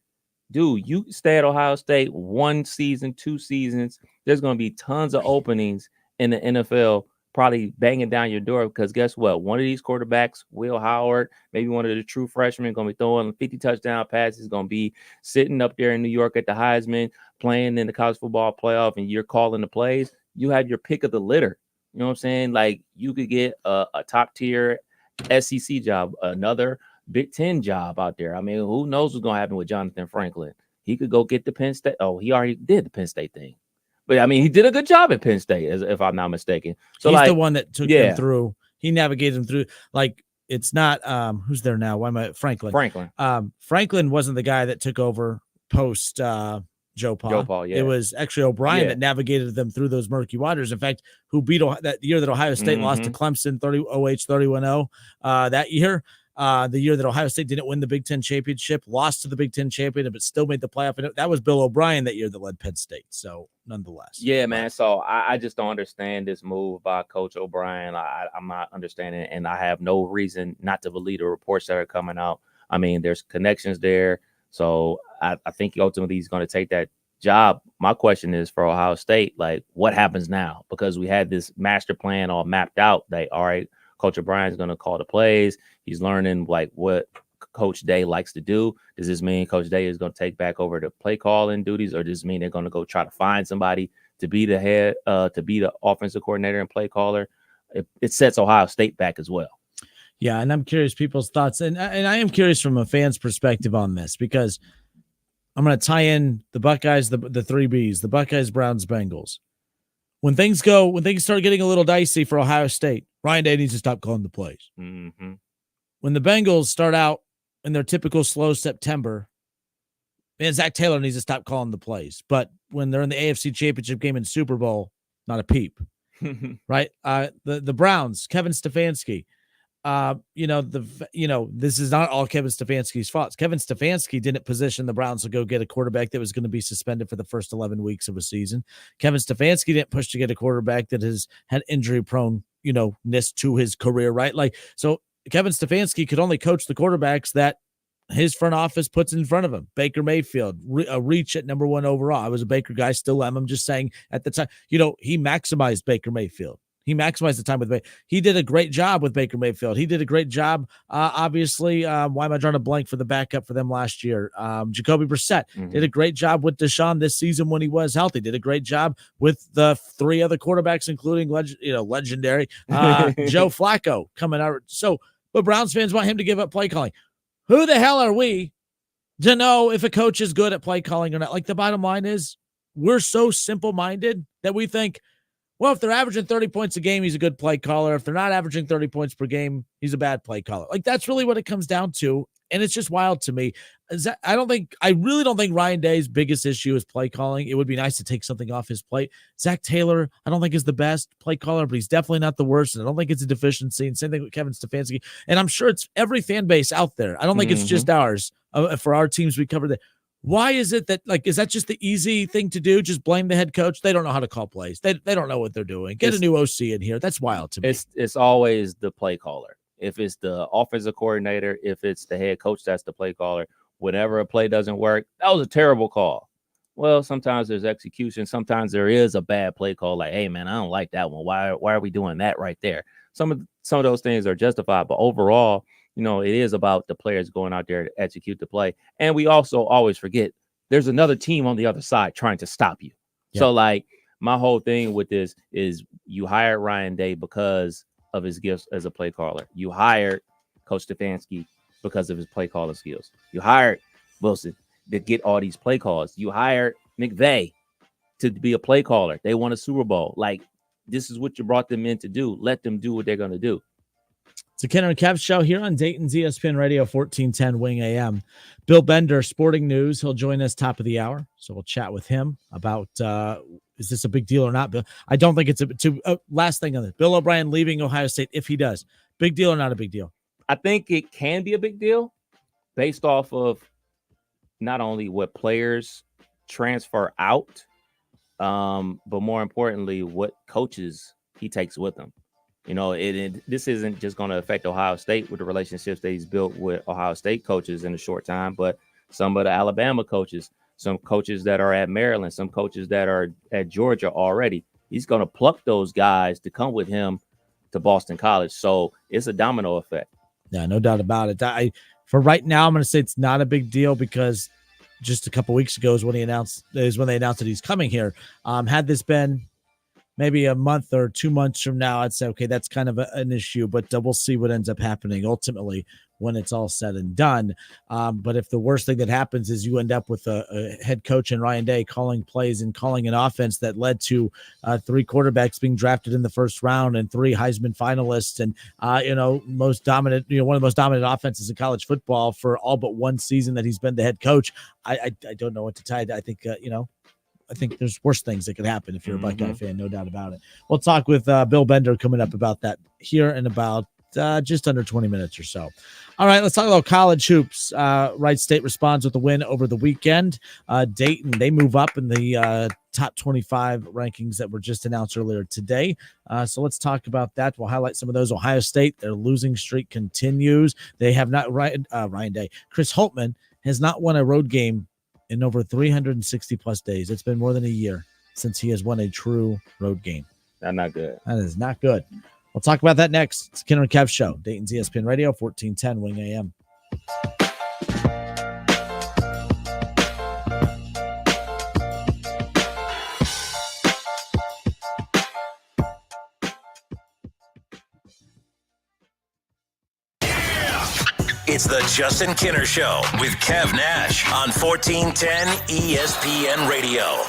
Dude, you stay at Ohio State 1 season, 2 seasons. There's going to be tons of openings in the NFL probably banging down your door, because guess what? One of these quarterbacks, Will Howard, maybe one of the true freshmen, going to be throwing 50 touchdown passes, going to be sitting up there in New York at the Heisman, playing in the college football playoff, and you're calling the plays. You have your pick of the litter. You know what I'm saying? Like you could get a top tier SEC job, another Big Ten job out there. I mean, who knows what's going to happen with Jonathan Franklin? He could go get the Penn State. Oh, he already did the Penn State thing. But I mean, he did a good job at Penn State, if I'm not mistaken. So he's the one that took him through. He navigated him through. Like it's not who's there now? Why am I Franklin? Franklin wasn't the guy that took over post Joe Paul. Yeah. It was actually O'Brien that navigated them through those murky waters. In fact, who beat that year that Ohio State lost to Clemson 31-0 that year. The year that Ohio State didn't win the Big Ten championship, lost to the Big Ten champion, but still made the playoff. And that was Bill O'Brien that year that led Penn State. So nonetheless. Yeah, man. So I just don't understand this move by Coach O'Brien. I'm not understanding it, and I have no reason not to believe the reports that are coming out. I mean, there's connections there. So I think ultimately he's going to take that job. My question is for Ohio State, like what happens now? Because we had this master plan all mapped out. All right, Coach O'Brien is going to call the plays. He's learning like what Coach Day likes to do. Does this mean Coach Day is going to take back over the play calling duties, or does this mean they're going to go try to find somebody to be the head, to be the offensive coordinator and play caller? It sets Ohio State back as well. Yeah, and I'm curious people's thoughts, and I am curious from a fan's perspective on this, because I'm going to tie in the Buckeyes, the three Bs, the Buckeyes, Browns, Bengals. When things start getting a little dicey for Ohio State, Ryan Day needs to stop calling the plays. Mm-hmm. When the Bengals start out in their typical slow September, man, Zach Taylor needs to stop calling the plays. But when they're in the AFC Championship game and Super Bowl, not a peep, right? The Browns, Kevin Stefanski. This is not all Kevin Stefanski's fault. Kevin Stefanski didn't position the Browns to go get a quarterback that was going to be suspended for the first 11 weeks of a season. Kevin Stefanski didn't push to get a quarterback that has had injury proneness to his career, right? Like, so Kevin Stefanski could only coach the quarterbacks that his front office puts in front of him. Baker Mayfield, a reach at number 1 overall. I was a Baker guy, still am. I'm just saying at the time, he maximized Baker Mayfield. He maximized the time with Baker. He did a great job with Baker Mayfield. He did a great job. Obviously, why am I drawing a blank for the backup for them last year? Jacoby Brissett did a great job with Deshaun this season when he was healthy. Did a great job with the 3 other quarterbacks, including legendary Joe Flacco coming out. So, but Browns fans want him to give up play calling. Who the hell are we to know if a coach is good at play calling or not? Like, the bottom line is we're so simple-minded that we think, Well, if they're averaging 30 points a game, he's a good play caller. If they're not averaging 30 points per game, he's a bad play caller. Like, that's really what it comes down to. And it's just wild to me. I really don't think Ryan Day's biggest issue is play calling. It would be nice to take something off his plate. Zach Taylor, I don't think is the best play caller, but he's definitely not the worst. And I don't think it's a deficiency. And same thing with Kevin Stefanski. And I'm sure it's every fan base out there. I don't think it's just ours. For our teams, we cover that. Why is it that, like, is that just the easy thing to do? Just blame the head coach? They don't know how to call plays. They don't know what they're doing. Get a new OC in here. That's wild to me. It's always the play caller. If it's the offensive coordinator, if it's the head coach, that's the play caller. Whenever a play doesn't work, that was a terrible call. Well, sometimes there's execution. Sometimes there is a bad play call. Like, hey, man, I don't like that one. Why are we doing that right there? Some of those things are justified. But overall, it is about the players going out there to execute the play. And we also always forget there's another team on the other side trying to stop you. Yeah. So, like, my whole thing with this is you hired Ryan Day because of his gifts as a play caller. You hired Coach Stefanski because of his play caller skills. You hired Wilson to get all these play calls. You hired McVay to be a play caller. They won a Super Bowl. Like, this is what you brought them in to do. Let them do what they're going to do. It's a Kinner Kev Show here on Dayton's ESPN Radio, 1410 Wing AM. Bill Bender, Sporting News. He'll join us top of the hour. So we'll chat with him about is this a big deal or not, Bill? I don't think it's last thing on this. Bill O'Brien leaving Ohio State, if he does. Big deal or not a big deal? I think it can be a big deal based off of not only what players transfer out, but more importantly, what coaches he takes with him. This isn't just going to affect Ohio State with the relationships that he's built with Ohio State coaches in a short time, but some of the Alabama coaches, some coaches that are at Maryland, some coaches that are at Georgia already. He's going to pluck those guys to come with him to Boston College. So it's a domino effect. Yeah, no doubt about it. For right now, I'm going to say it's not a big deal because just a couple weeks ago is when they announced that he's coming here. Had this been maybe a month or 2 months from now, I'd say, okay, that's kind of an issue, but we'll see what ends up happening ultimately when it's all said and done. But if the worst thing that happens is you end up with a head coach and Ryan Day calling plays and calling an offense that led to 3 quarterbacks being drafted in the first round and 3 Heisman finalists and, most dominant, one of the most dominant offenses in college football for all but one season that he's been the head coach, I don't know what to tell you. I think, I think there's worse things that could happen if you're a Buckeye fan, no doubt about it. We'll talk with Bill Bender coming up about that here in about just under 20 minutes or so. All right, let's talk about college hoops. Wright State responds with a win over the weekend. Dayton, they move up in the top 25 rankings that were just announced earlier today. So let's talk about that. We'll highlight some of those. Ohio State, their losing streak continues. They have not, Ryan Day, Chris Holtmann has not won a road game in over 360 plus days. It's been more than a year since he has won a true road game. That's not good. That is not good. We'll talk about that next. It's Kinner Kev Show, Dayton's ESPN Radio, 1410 Wing AM. It's the Justin Kinner Show with Kev Nash on 1410 ESPN Radio.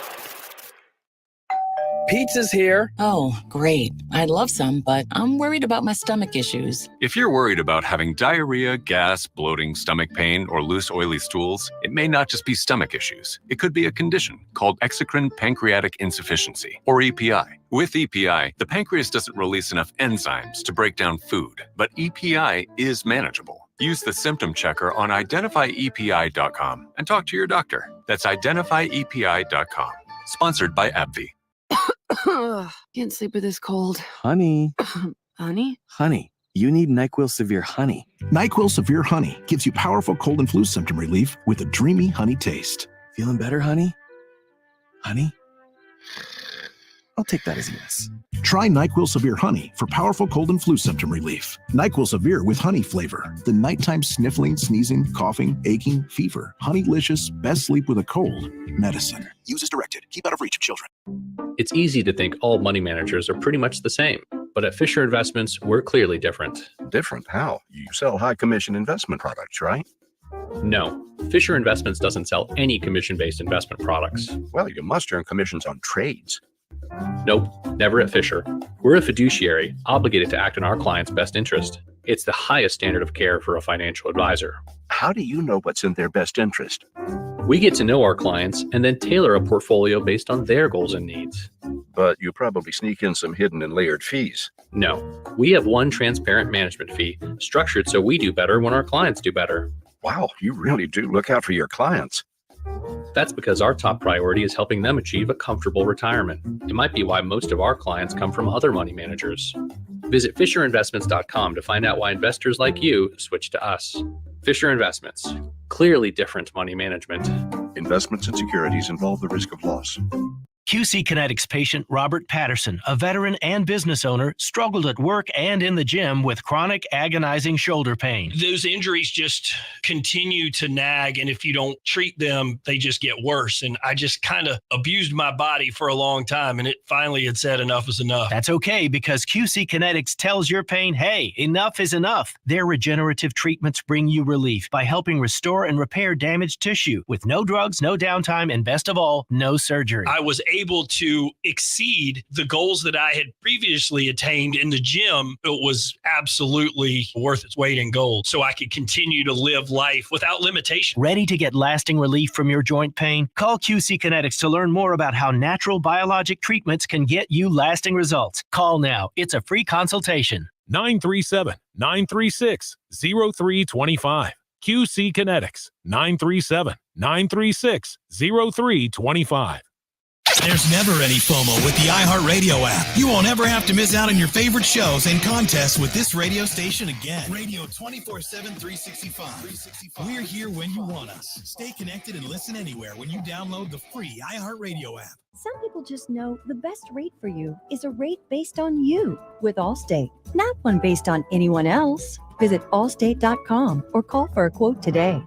Pizza's here. Oh, great. I'd love some, but I'm worried about my stomach issues. If you're worried about having diarrhea, gas, bloating, stomach pain, or loose, oily stools, it may not just be stomach issues. It could be a condition called exocrine pancreatic insufficiency, or EPI. With EPI, the pancreas doesn't release enough enzymes to break down food, but EPI is manageable. Use the symptom checker on identifyepi.com and talk to your doctor. That's identifyepi.com. Sponsored by AbbVie. Can't sleep with this cold. Honey. Honey? Honey, you need NyQuil Severe Honey. NyQuil Severe Honey gives you powerful cold and flu symptom relief with a dreamy honey taste. Feeling better, honey? Honey? I'll take that as a yes. Try NyQuil Severe Honey for powerful cold and flu symptom relief. NyQuil Severe with honey flavor. The nighttime sniffling, sneezing, coughing, aching, fever. Honeylicious, best sleep with a cold medicine. Use as directed. Keep out of reach of children. It's easy to think all money managers are pretty much the same, but at Fisher Investments, we're clearly different. Different? How? You sell high commission investment products, right? No, Fisher Investments doesn't sell any commission-based investment products. Well, you must earn commissions on trades. Nope. Never at Fisher. We're a fiduciary, obligated to act in our client's best interest. It's the highest standard of care for a financial advisor. How do you know what's in their best interest? We get to know our clients and then tailor a portfolio based on their goals and needs. But you probably sneak in some hidden and layered fees. No, we have one transparent management fee, structured so we do better when our clients do better. Wow, you really do look out for your clients. That's because our top priority is helping them achieve a comfortable retirement. It might be why most of our clients come from other money managers. Visit FisherInvestments.com to find out why investors like you switch to us. Fisher Investments. Clearly different money management. Investments and securities involve the risk of loss. QC Kinetics patient Robert Patterson, a veteran and business owner, struggled at work and in the gym with chronic agonizing shoulder pain. Those injuries just continue to nag, and if you don't treat them, they just get worse. And I just kind of abused my body for a long time, and it finally had said enough is enough. That's okay, because QC Kinetics tells your pain, hey, enough is enough. Their regenerative treatments bring you relief by helping restore and repair damaged tissue with no drugs, no downtime, and best of all, no surgery. I was able to exceed the goals that I had previously attained in the gym. It was absolutely worth its weight in gold, so I could continue to live life without limitation. Ready to get lasting relief from your joint pain? Call QC Kinetics to learn more about how natural biologic treatments can get you lasting results. Call now. It's a free consultation. 937-936-0325. QC Kinetics. 937-936-0325. There's never any FOMO with the iHeartRadio app. You won't ever have to miss out on your favorite shows and contests with this radio station again. Radio 24/7, 365. We're here when you want us. Stay connected and listen anywhere when you download the free iHeartRadio app. Some people just know the best rate for you is a rate based on you with Allstate, not one based on anyone else. Visit allstate.com or call for a quote today.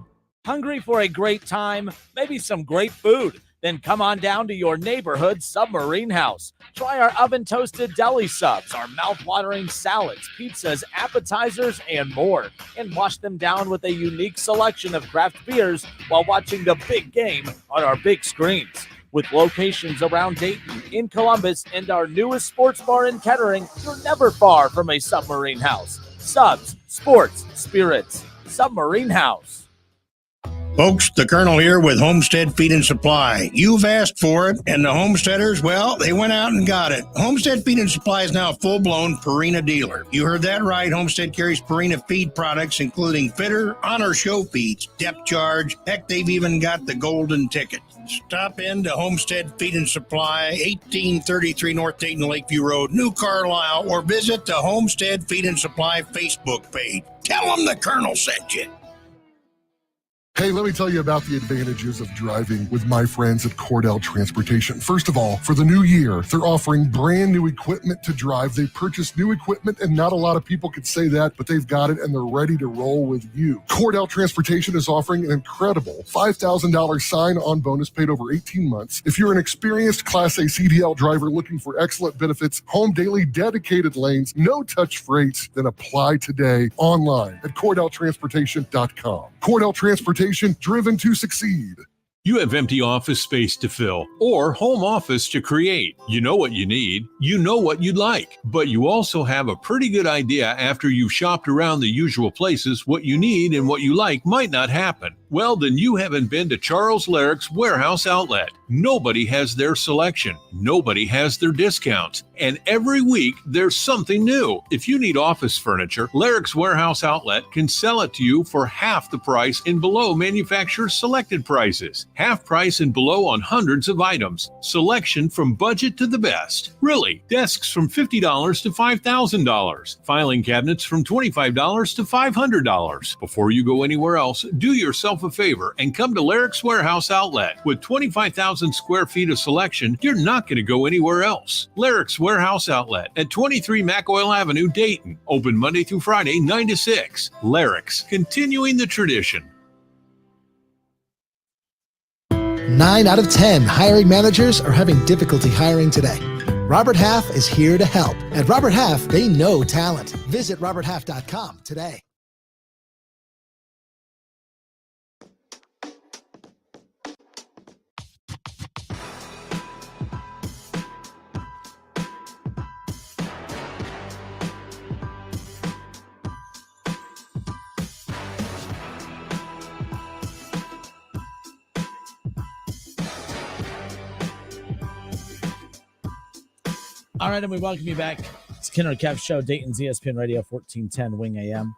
Hungry for a great time? Maybe some great food? Then come on down to your neighborhood Submarine House. Try our oven-toasted deli subs, our mouth-watering salads, pizzas, appetizers, and more. And wash them down with a unique selection of craft beers while watching the big game on our big screens. With locations around Dayton, in Columbus, and our newest sports bar in Kettering, you're never far from a Submarine House. Subs, sports, spirits. Submarine House. Folks, the Colonel here with Homestead Feed and Supply. You've asked for it, and the homesteaders, well, they went out and got it. Homestead Feed and Supply is now a full-blown Purina dealer. You heard that right. Homestead carries Purina feed products, including Fitter, Honor Show feeds, Depth Charge. Heck, they've even got the golden ticket. Stop in to Homestead Feed and Supply, 1833 North Dayton Lakeview Road, New Carlisle, or visit the Homestead Feed and Supply Facebook page. Tell them the Colonel sent you. Hey, let me tell you about the advantages of driving with my friends at Cordell Transportation. First of all, for the new year, they're offering brand new equipment to drive. They purchased new equipment, and not a lot of people could say that, but they've got it, and they're ready to roll with you. Cordell Transportation is offering an incredible $5,000 sign-on bonus paid over 18 months. If you're an experienced Class A CDL driver looking for excellent benefits, home daily dedicated lanes, no-touch freights, then apply today online at CordellTransportation.com. Cordell Transportation, driven to succeed. You have empty office space to fill or home office to create. You know what you need. You know what you'd like. But you also have a pretty good idea after you've shopped around the usual places what you need and what you like might not happen. Well, then you haven't been to Charles Larrick's Warehouse Outlet. Nobody has their selection. Nobody has their discounts. And every week, there's something new. If you need office furniture, Larrick's Warehouse Outlet can sell it to you for half the price and below manufacturer's selected prices. Half price and below on hundreds of items. Selection from budget to the best. Really, desks from $50 to $5,000. Filing cabinets from $25 to $500. Before you go anywhere else, do yourself a favor and come to Larrick's Warehouse Outlet. With 25,000 square feet of selection, you're not going to go anywhere else. Larrick's Warehouse Outlet at 23 McOil Avenue, Dayton. Open Monday through Friday, 9 to 6. Larrick's, continuing the tradition. 9 out of 10 hiring managers are having difficulty hiring today. Robert Half is here to help. At Robert Half, they know talent. Visit roberthalf.com today. All right, and we welcome you back. It's Kinner Kev Show, Dayton's ESPN Radio, 1410 Wing AM.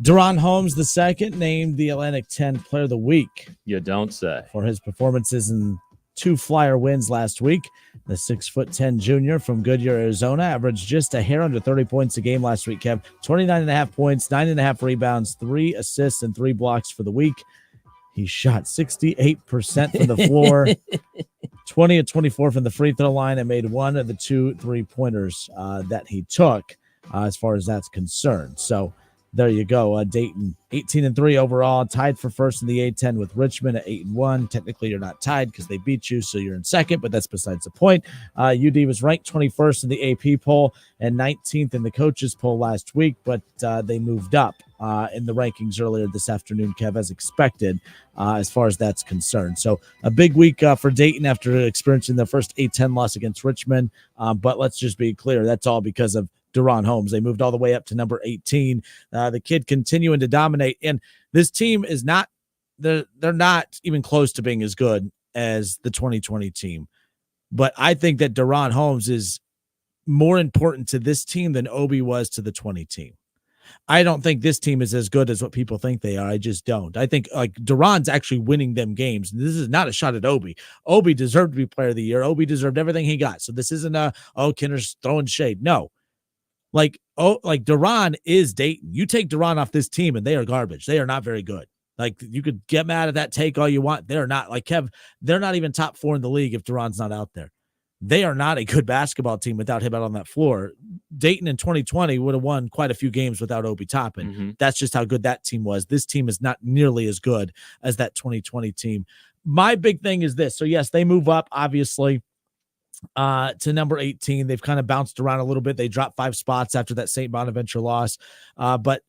Deron Holmes II named the Atlantic 10 Player of the Week. You don't say. For his performances in 2 Flyer wins last week. The 6'10" junior from Goodyear, Arizona, averaged just a hair under 30 points a game last week, Kev. 29.5 points, 9.5 rebounds, 3 assists, and 3 blocks for the week. He shot 68% from the floor, 20 of 24 from the free throw line, and made 1 of the 2 3-pointers that he took as far as that's concerned. So there you go. Dayton 18-3 overall, tied for first in the A10 with Richmond at 8-1. Technically, you're not tied because they beat you, so you're in second, but that's besides the point. UD was ranked 21st in the AP poll and 19th in the coaches poll last week, but they moved up in the rankings earlier this afternoon, Kev, as expected, as far as that's concerned. So a big week for Dayton after experiencing their first A10 loss against Richmond, but let's just be clear, that's all because of Deron Holmes. They moved all the way up to number 18. The kid continuing to dominate, and this team is not they're not even close to being as good as the 2020 team. But I think that Deron Holmes is more important to this team than Obi was to the 20 team. I don't think this team is as good as what people think they are. I just don't. I think like Deron's actually winning them games. This is not a shot at Obi. Obi deserved to be player of the year. Obi deserved everything he got. So this isn't Kinner's throwing shade. No. Like Deron is Dayton. You take Deron off this team and they are garbage. They are not very good. Like, you could get mad at that take all you want. They're not, like Kev, they're not even top 4 in the league if Deron's not out there. They are not a good basketball team without him out on that floor. Dayton in 2020 would have won quite a few games without Obi Toppin. Mm-hmm. That's just how good that team was. This team is not nearly as good as that 2020 team. My big thing is this. So, yes, they move up, obviously, to number 18. They've kind of bounced around a little bit. They dropped 5 spots after that St. Bonaventure loss. But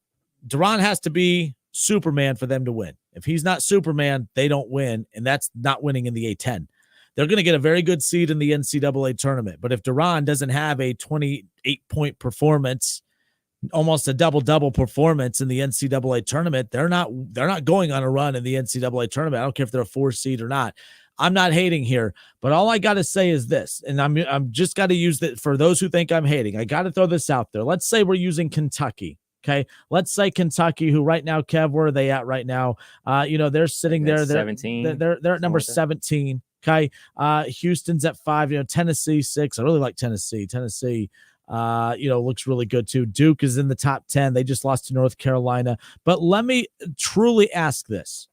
Deron has to be Superman for them to win. If he's not Superman, they don't win, and that's not winning in the A10. They're going to get a very good seed in the NCAA tournament. But if Deron doesn't have a 28-point performance, almost a double-double performance in the NCAA tournament, they're not going on a run in the NCAA tournament. I don't care if they're a 4 seed or not. I'm not hating here, but all I got to say is this, and I'm just got to use that for those who think I'm hating. I got to throw this out there. Let's say we're using Kentucky. Okay, let's say Kentucky, who right now, Kev, where are they at right now? They're sitting there. They're 17. They're at number 17. Okay, Houston's at 5. Tennessee 6. I really like Tennessee. Tennessee, looks really good too. Duke is in the top 10. They just lost to North Carolina. But let me truly ask this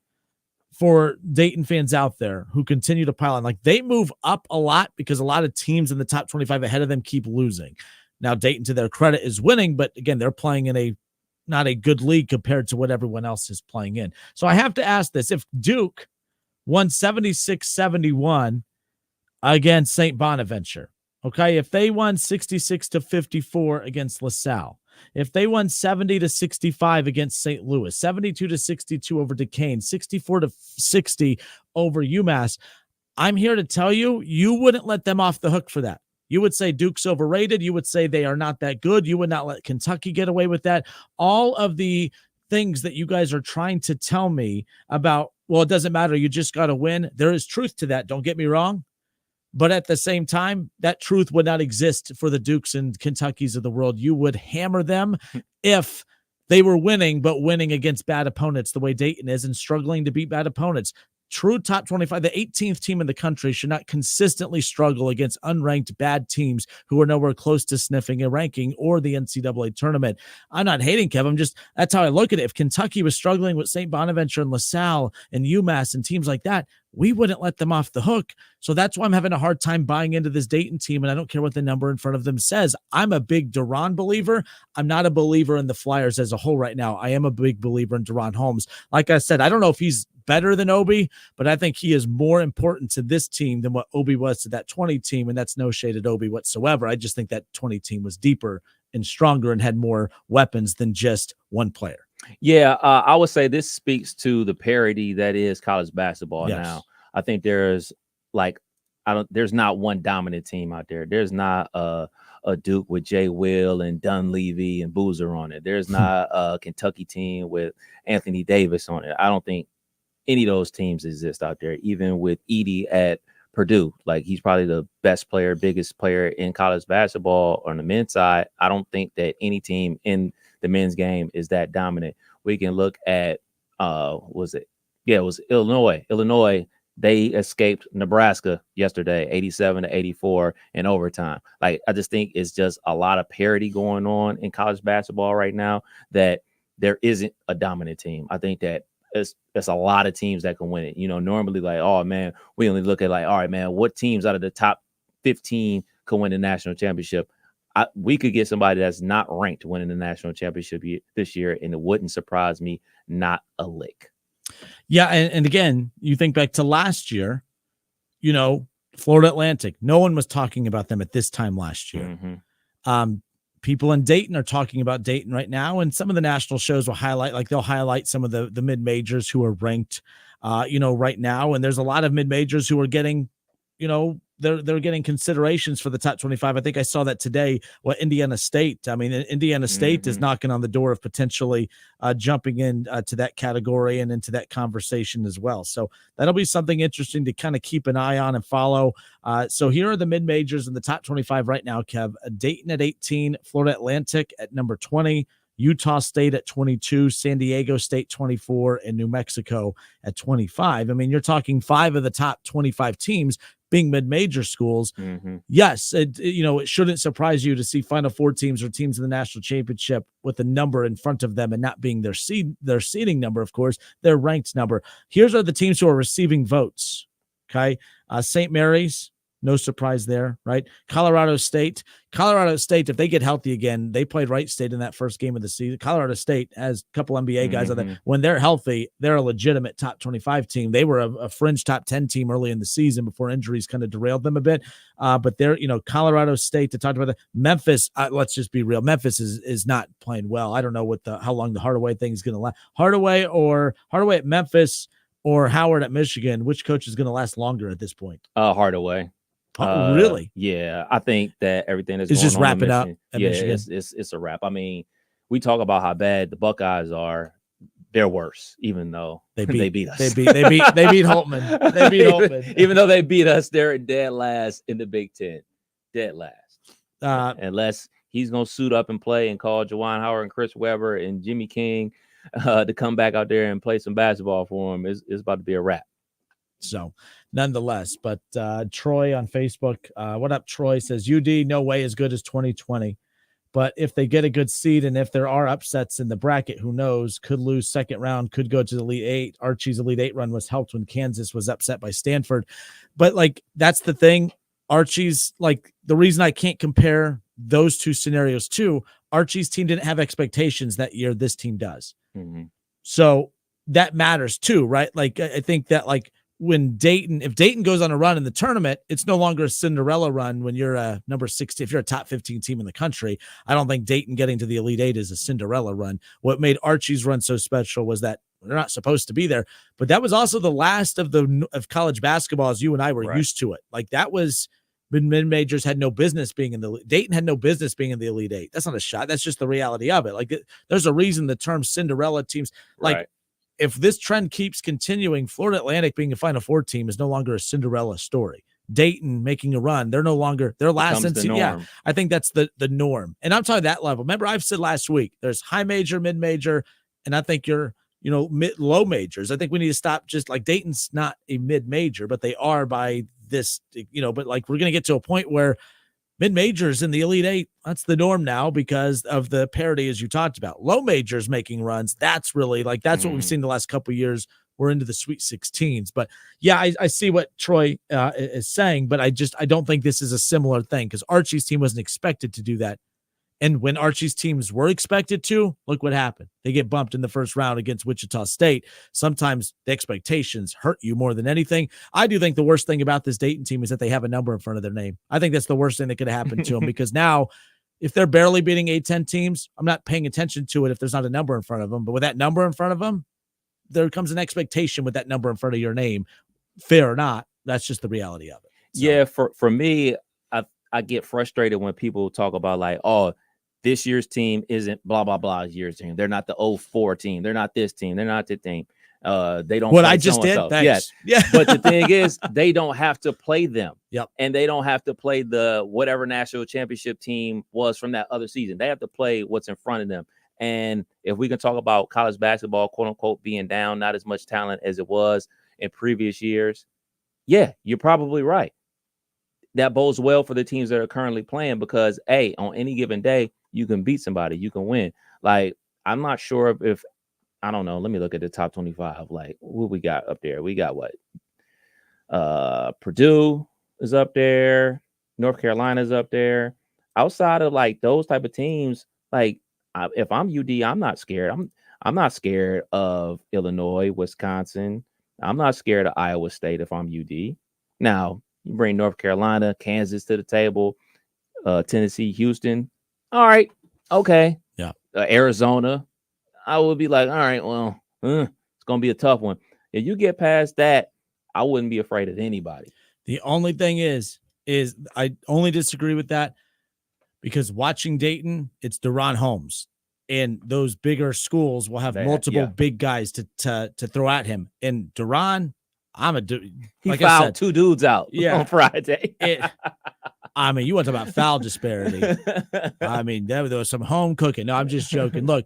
for Dayton fans out there who continue to pile on. Like, they move up a lot because a lot of teams in the top 25 ahead of them keep losing. Now, Dayton, to their credit, is winning, but again, they're playing in not a good league compared to what everyone else is playing in. So I have to ask this. If Duke won 76-71 against St. Bonaventure, okay, if they won 66-54 against LaSalle, if they won 70-65 against St. Louis, 72-62 over Duquesne, 64-60 over UMass, I'm here to tell you, you wouldn't let them off the hook for that. You would say Duke's overrated. You would say they are not that good. You would not let Kentucky get away with that. All of the things that you guys are trying to tell me about, well, it doesn't matter. You just got to win. There is truth to that. Don't get me wrong. But at the same time, that truth would not exist for the Dukes and Kentuckys of the world. You would hammer them if they were winning, but winning against bad opponents the way Dayton is and struggling to beat bad opponents. True top 25, the 18th team in the country should not consistently struggle against unranked bad teams who are nowhere close to sniffing a ranking or the NCAA tournament. I'm not hating, Kev. That's how I look at it. If Kentucky was struggling with St. Bonaventure and LaSalle and UMass and teams like that, we wouldn't let them off the hook. So that's why I'm having a hard time buying into this Dayton team, and I don't care what the number in front of them says. I'm a big Deron believer. I'm not a believer in the Flyers as a whole right now. I am a big believer in Deron Holmes. Like I said, I don't know if he's better than Obi, but I think he is more important to this team than what Obi was to that 20 team, and that's no shade at Obi whatsoever. I just think that 20 team was deeper and stronger and had more weapons than just one player. Yeah, I would say this speaks to the parity that is college basketball now. I think there's not one dominant team out there. There's not a Duke with Jay Will and Dunleavy and Boozer on it. There's not a Kentucky team with Anthony Davis on it. I don't think any of those teams exist out there, even with Edey at Purdue. Like, he's probably the best player, biggest player in college basketball on the men's side. I don't think that any team in the men's game is that dominant. We can look at it was Illinois. Illinois, they escaped Nebraska yesterday, 87-84 in overtime. Like, I just think it's just a lot of parity going on in college basketball right now that there isn't a dominant team. I think that it's a lot of teams that can win it. Normally, like, oh man, we only look at like, all right, man, what teams out of the top 15 can win the national championship? We could get somebody that's not ranked winning the national championship this year, and it wouldn't surprise me not a lick. Yeah, and again, you think back to last year, Florida Atlantic. No one was talking about them at this time last year. Mm-hmm. People in Dayton are talking about Dayton right now, and some of the national shows will they'll highlight some of the mid-majors who are ranked, right now. And there's a lot of mid-majors who are getting, they're getting considerations for the top 25. I think I saw that today. Indiana State. I mean, Indiana State is knocking on the door of potentially jumping in to that category and into that conversation as well. So that'll be something interesting to kind of keep an eye on and follow. So here are the mid-majors in the top 25 right now, Kev. Dayton at 18, Florida Atlantic at number 20, Utah State at 22, San Diego State 24, and New Mexico at 25. I mean, you're talking 5 of the top 25 teams being mid-major schools. Mm-hmm. Yes, it shouldn't surprise you to see Final Four teams or teams in the national championship with a number in front of them and not being their seeding number, of course, their ranked number. Here's are the teams who are receiving votes. Okay, St. Mary's. No surprise there, right? Colorado State, if they get healthy again, they played Wright State in that first game of the season. Colorado State has a couple NBA guys on there. When they're healthy, they're a legitimate top 25 team. They were a fringe top 10 team early in the season before injuries kind of derailed them a bit. But they're, Colorado State, to talk about that. Memphis, let's just be real. Memphis is not playing well. I don't know how long the Hardaway thing is going to last. Hardaway at Memphis or Howard at Michigan, which coach is going to last longer at this point? Hardaway. Really? Yeah, I think that everything is just wrapping up. Yeah, it's a wrap. I mean, we talk about how bad the Buckeyes are. They're worse, even though they beat us. They beat Holtman. They beat Holtman. Even though they beat us, they're dead last in the Big Ten. Dead last. Unless he's gonna suit up and play and call Juwan Howard and Chris Webber and Jimmy King to come back out there and play some basketball for him, it's about to be a wrap. So nonetheless, but Troy on Facebook, what up, Troy, says UD no way as good as 2020. But if they get a good seed and if there are upsets in the bracket, who knows, could lose second round, could go to the Elite Eight. Archie's Elite Eight run was helped when Kansas was upset by Stanford. But that's the thing. Archie's the reason I can't compare those two scenarios too. Archie's team didn't have expectations that year. This team does. Mm-hmm. So that matters too, right? I think that if Dayton goes on a run in the tournament, it's no longer a Cinderella run when you're a number 60. If you're a top 15 team in the country, I don't think Dayton getting to the Elite Eight is a Cinderella run. What made Archie's run so special was that they're not supposed to be there, but that was also the last of college basketball as you and I were used to it. That was mid-majors had no business being in Dayton had no business being in the Elite Eight. That's not a shot. That's just the reality of it. There's a reason the term Cinderella teams, if this trend keeps continuing, Florida Atlantic being a Final Four team is no longer a Cinderella story. Dayton making a run, they're no longer their last. Yeah, I think that's the norm. And I'm talking that level. Remember, I've said last week, there's high major, mid major, and I think you're low majors. I think we need to stop just Dayton's not a mid major, but they are by this. But we're gonna get to a point where mid-majors in the Elite Eight, that's the norm now because of the parity, as you talked about. Low majors making runs, that's really that's what we've seen the last couple of years. We're into the Sweet 16s. But yeah, I see what Troy is saying, but I don't think this is a similar thing because Archie's team wasn't expected to do that. And when Archie's teams were expected to, look what happened. They get bumped in the first round against Wichita State. Sometimes the expectations hurt you more than anything. I do think the worst thing about this Dayton team is that they have a number in front of their name. I think that's the worst thing that could happen to them because now if they're barely beating A10 teams, I'm not paying attention to it if there's not a number in front of them. But with that number in front of them, there comes an expectation with that number in front of your name. Fair or not, that's just the reality of it. So. Yeah, for me, I get frustrated when people talk about this year's team isn't blah, blah, blah year's team. They're not the 04 team. They're not this team. They're not that team. They don't. What I just did. Thanks. Yeah. But the thing is, they don't have to play them. Yep. And they don't have to play the whatever national championship team was from that other season. They have to play what's in front of them. And if we can talk about college basketball, quote unquote, being down, not as much talent as it was in previous years. Yeah, you're probably right. That bodes well for the teams that are currently playing because, hey, on any given day, you can beat somebody, you can win. Like, I'm not sure if I don't know. Let me look at the top 25. Like, what we got up there? We got what? Purdue is up there. North Carolina's up there. Outside of like those type of teams, like if I'm UD, I'm not scared. I'm not scared of Illinois, Wisconsin. I'm not scared of Iowa State if I'm UD. Now, you bring North Carolina, Kansas to the table, Tennessee, Houston. All right. Okay. Yeah. Arizona. I would be like, all right, well, it's going to be a tough one. If you get past that, I wouldn't be afraid of anybody. The only thing is I only disagree with that because watching Dayton, it's Deron Holmes. And those bigger schools will have multiple big guys to throw at him. And Deron, he fouled 2 dudes out on Friday. I mean, you want to talk about foul disparity. I mean, there was some home cooking. No, I'm just joking. Look,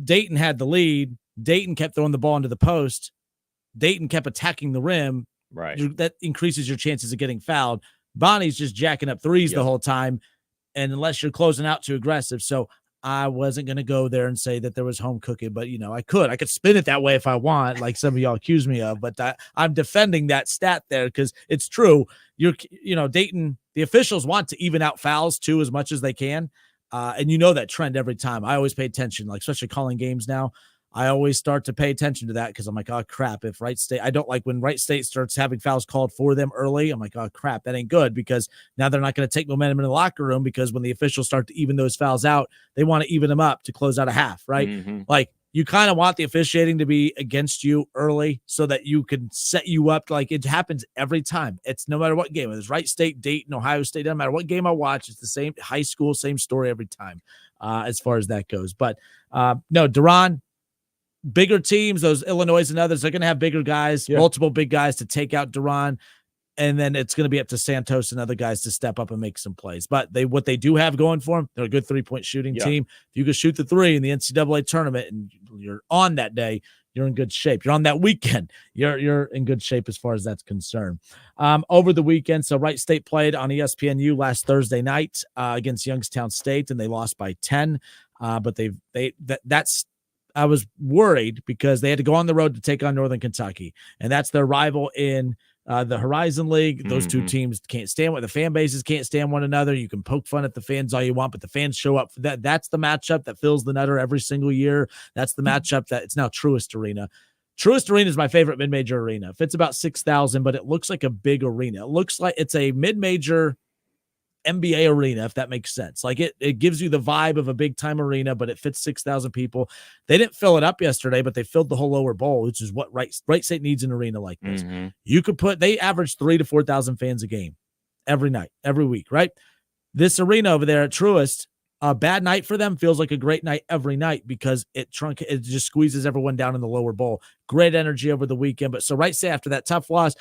Dayton had the lead. Dayton kept throwing the ball into the post. Dayton kept attacking the rim. Right. That increases your chances of getting fouled. Bonnie's just jacking up threes the whole time. And unless you're closing out too aggressive. So I wasn't going to go there and say that there was home cooking, but I could spin it that way if I want, like some of y'all accuse me of, but I'm defending that stat there because it's true. Dayton, the officials want to even out fouls too, as much as they can. And that trend every time. I always pay attention, like especially calling games now. I always start to pay attention to that because I'm like, oh crap, if Wright State, I don't like when Wright State starts having fouls called for them early. I'm like, oh crap, that ain't good because now they're not going to take momentum in the locker room because when the officials start to even those fouls out, they want to even them up to close out a half, right? Mm-hmm. Like you kind of want the officiating to be against you early so that you can set you up. Like it happens every time. It's no matter what game. It's Wright State, Dayton, Ohio State, doesn't matter what game I watch. It's the same high school, same story every time as far as that goes. But no, Deron, bigger teams, those Illinois and others, they're going to have bigger guys, multiple big guys to take out Deron. And then it's going to be up to Santos and other guys to step up and make some plays. But what they do have going for them, they're a good 3-point shooting team. If you can shoot the 3 in the NCAA tournament and you're on that day, you're in good shape. You're on that weekend, you're in good shape as far as that's concerned. Over the weekend, so Wright State played on ESPNU last Thursday night against Youngstown State, and they lost by 10. But that's I was worried because they had to go on the road to take on Northern Kentucky, and that's their rival in the Horizon League. Those two teams can't stand the fan bases can't stand one another. You can poke fun at the fans all you want, but the fans show up for that. That's the matchup that fills the Nutter every single year. That's the matchup that it's now Truist Arena. Truist Arena is my favorite mid-major arena. It's about 6,000, but it looks like a big arena. It looks like it's a mid-major NBA arena, if that makes sense. Like it gives you the vibe of a big time arena, but it fits 6,000 people. They didn't fill it up yesterday, but they filled the whole lower bowl, which is what Wright State needs an arena like this. You could they average 3,000 to 4,000 fans a game every night, every week, right? This arena over there at Truist, a bad night for them feels like a great night every night because it just squeezes everyone down in the lower bowl. Great energy over the weekend. But so Wright State, after that tough loss,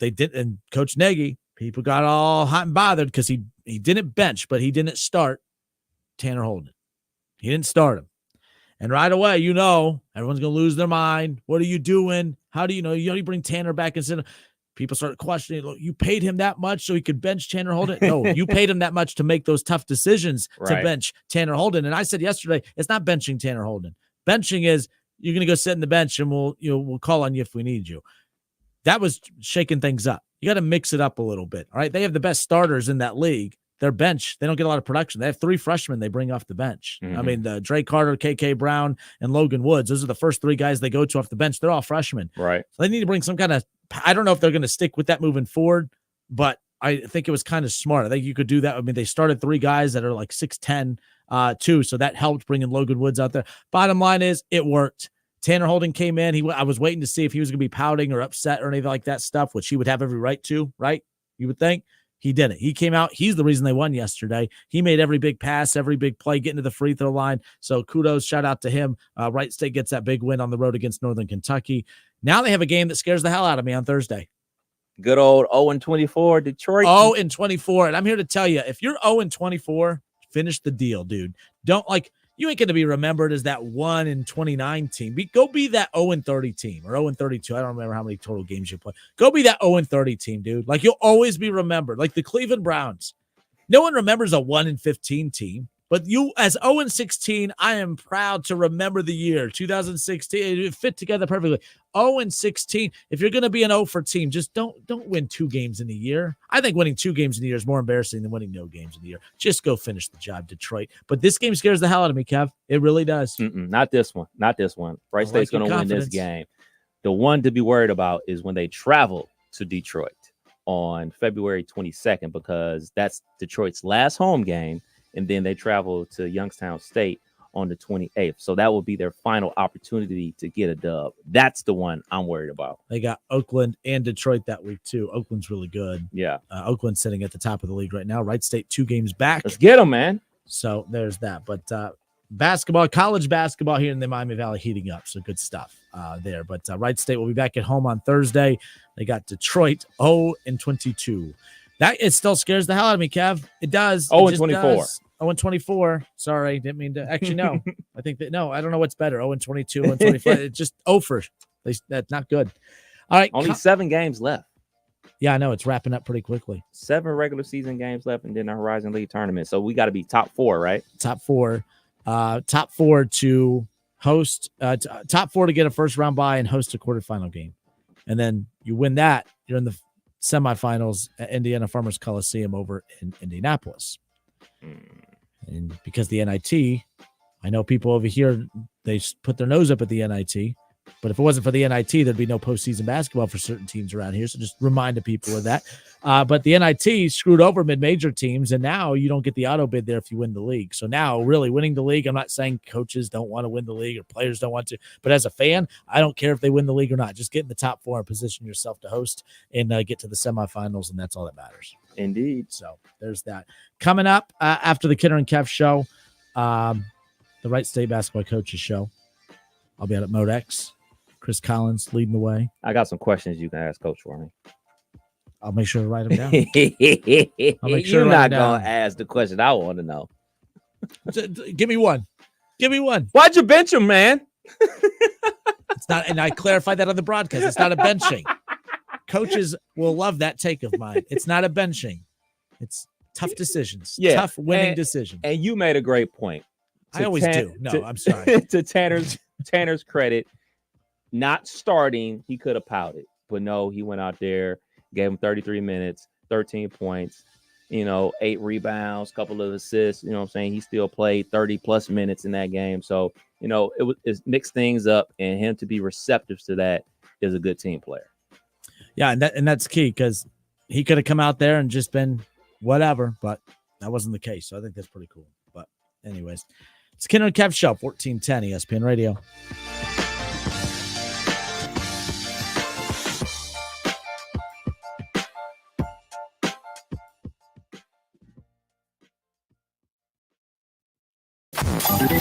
they did, and Coach Nagy, people got all hot and bothered because he didn't bench, but he didn't start Tanner Holden. He didn't start him. And right away, everyone's going to lose their mind. What are you doing? How do you bring Tanner back and sit? People started questioning, look, you paid him that much so he could bench Tanner Holden? No, you paid him that much to make those tough decisions to bench Tanner Holden. And I said yesterday, it's not benching Tanner Holden. Benching is you're going to go sit in the bench and we'll call on you if we need you. That was shaking things up. You got to mix it up a little bit. All right. They have the best starters in that league. Their bench, they don't get a lot of production. They have 3 freshmen they bring off the bench. I mean, Dre Carter, KK Brown, and Logan Woods. Those are the first 3 guys they go to off the bench. They're all freshmen. Right. So they need to bring some kind of, I don't know if they're going to stick with that moving forward, but I think it was kind of smart. I think you could do that. I mean, they started 3 guys that are like 6'10", too. So that helped bringing Logan Woods out there. Bottom line is it worked. Tanner Holden came in. I was waiting to see if he was going to be pouting or upset or anything like that stuff, which he would have every right to, right? You would think. He didn't. He came out. He's the reason they won yesterday. He made every big pass, every big play, getting to the free throw line. So kudos, shout out to him. Wright State gets that big win on the road against Northern Kentucky. Now they have a game that scares the hell out of me on Thursday. Good old 0-24 Detroit. 0-24. And I'm here to tell you, if you're 0-24, finish the deal, dude. Don't you ain't going to be remembered as that 1-29 team. Go be that 0-30 team or 0-32. I don't remember how many total games you play. Go be that 0-30 team, dude. You'll always be remembered. Like the Cleveland Browns. No one remembers a 1-15 team. But you, as 0-16, I am proud to remember the year 2016. It fit together perfectly. 0-16. If you're going to be an 0 for team, just don't win 2 games in a year. I think winning 2 games in a year is more embarrassing than winning no games in a year. Just go finish the job, Detroit. But this game scares the hell out of me, Kev. It really does. Not this one. Not this one. Wright State's going to win this game. The one to be worried about is when they travel to Detroit on February 22nd, because that's Detroit's last home game. And then they travel to Youngstown State on the 28th. So that will be their final opportunity to get a dub. That's the one I'm worried about. They got Oakland and Detroit that week, too. Oakland's really good. Yeah. Oakland's sitting at the top of the league right now. Wright State 2 games back. Let's get them, man. So there's that. But basketball, college basketball here in the Miami Valley heating up. So good stuff there. But Wright State will be back at home on Thursday. They got Detroit 0-22. It still scares the hell out of me, Kev. It does. 0-24. 0-24. Sorry, didn't mean to. Actually, no. I think that I don't know what's better. 0-22, 0-25. It's just over. That's not good. All right, only 7 games left. Yeah, I know it's wrapping up pretty quickly. 7 regular season games left, and then the Horizon League tournament. So we got to be top 4, right? Top 4 to host. Top 4 to get a first round bye and host a quarterfinal game, and then you win that, you're in the semifinals at Indiana Farmers Coliseum over in Indianapolis. And because the NIT, I know people over here, they put their nose up at the NIT, but if it wasn't for the NIT, there'd be no postseason basketball for certain teams around here. So just remind the people of that. But the NIT screwed over mid-major teams, and now you don't get the auto bid there if you win the league. So now really winning the league, I'm not saying coaches don't want to win the league or players don't want to, but as a fan, I don't care if they win the league or not. Just get in the top 4 and position yourself to host and get to the semifinals, and that's all that matters. Indeed. So there's that. Coming up after the Kinner and Kev show, the Wright State basketball coaches show. I'll be out at Modex. Chris Collins leading the way. I got some questions you can ask Coach for me. I'll make sure to write them down. You're not going to ask the question I want to know. Give me one. Why'd you bench him, man? It's not, and I clarified that on the broadcast. It's not a benching. Coaches will love that take of mine. It's not a benching. It's tough decisions. Yeah. Tough winning decisions. And you made a great point. I always do. No, I'm sorry. To Tanner's credit, not starting, he could have pouted. But no, he went out there, gave him 33 minutes, 13 points, 8 rebounds, couple of assists. You know what I'm saying? He still played 30-plus minutes in that game. So, it mixed things up, and him to be receptive to that is a good team player. Yeah, and that's key, because he could have come out there and just been whatever, but that wasn't the case. So I think that's pretty cool. But anyways, it's Kinner Kev Show, 1410 ESPN Radio.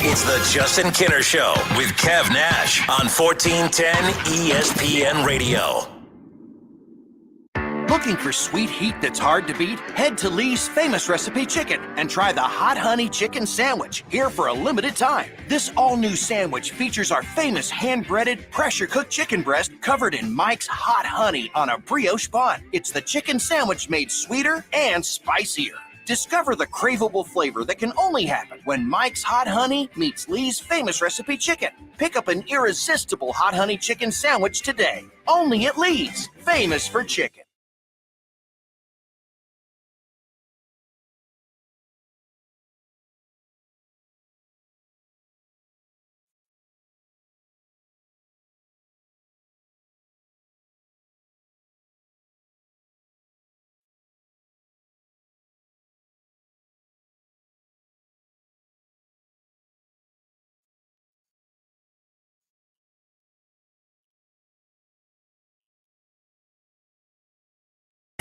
It's the Justin Kinner Show with Kev Nash on 1410 ESPN Radio. Looking for sweet heat that's hard to beat? Head to Lee's Famous Recipe Chicken and try the Hot Honey Chicken Sandwich, here for a limited time. This all-new sandwich features our famous hand-breaded, pressure-cooked chicken breast covered in Mike's Hot Honey on a brioche bun. It's the chicken sandwich made sweeter and spicier. Discover the craveable flavor that can only happen when Mike's Hot Honey meets Lee's Famous Recipe Chicken. Pick up an irresistible Hot Honey Chicken Sandwich today. Only at Lee's, famous for chicken.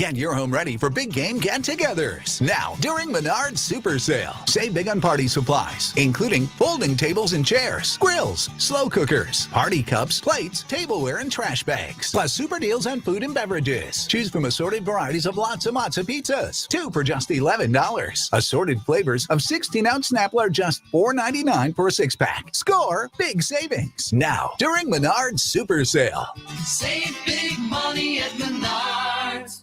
Get your home ready for big game get-togethers. Now, during Menards Super Sale. Save big on party supplies, including folding tables and chairs, grills, slow cookers, party cups, plates, tableware, and trash bags. Plus super deals on food and beverages. Choose from assorted varieties of lots of matzo pizzas. 2 for just $11. Assorted flavors of 16-ounce Snapple are just $4.99 for a 6-pack. Score big savings. Now, during Menards Super Sale. Save big money at Menards.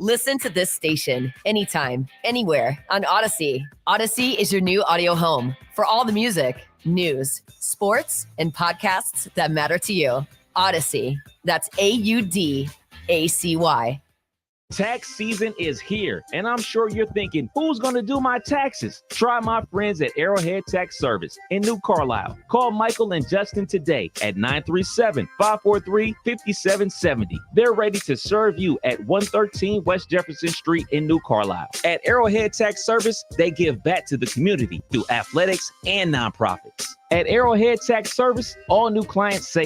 Listen to this station anytime, anywhere on Odyssey. Odyssey is your new audio home for all the music, news, sports, and podcasts that matter to you. Odyssey. That's AUDACY. Tax season is here, and I'm sure you're thinking, who's going to do my taxes? Try my friends at Arrowhead Tax Service in New Carlisle. Call Michael and Justin today at 937-543-5770. They're ready to serve you at 113 West Jefferson Street in New Carlisle. At Arrowhead Tax Service, they give back to the community through athletics and nonprofits. At Arrowhead Tax Service, all new clients save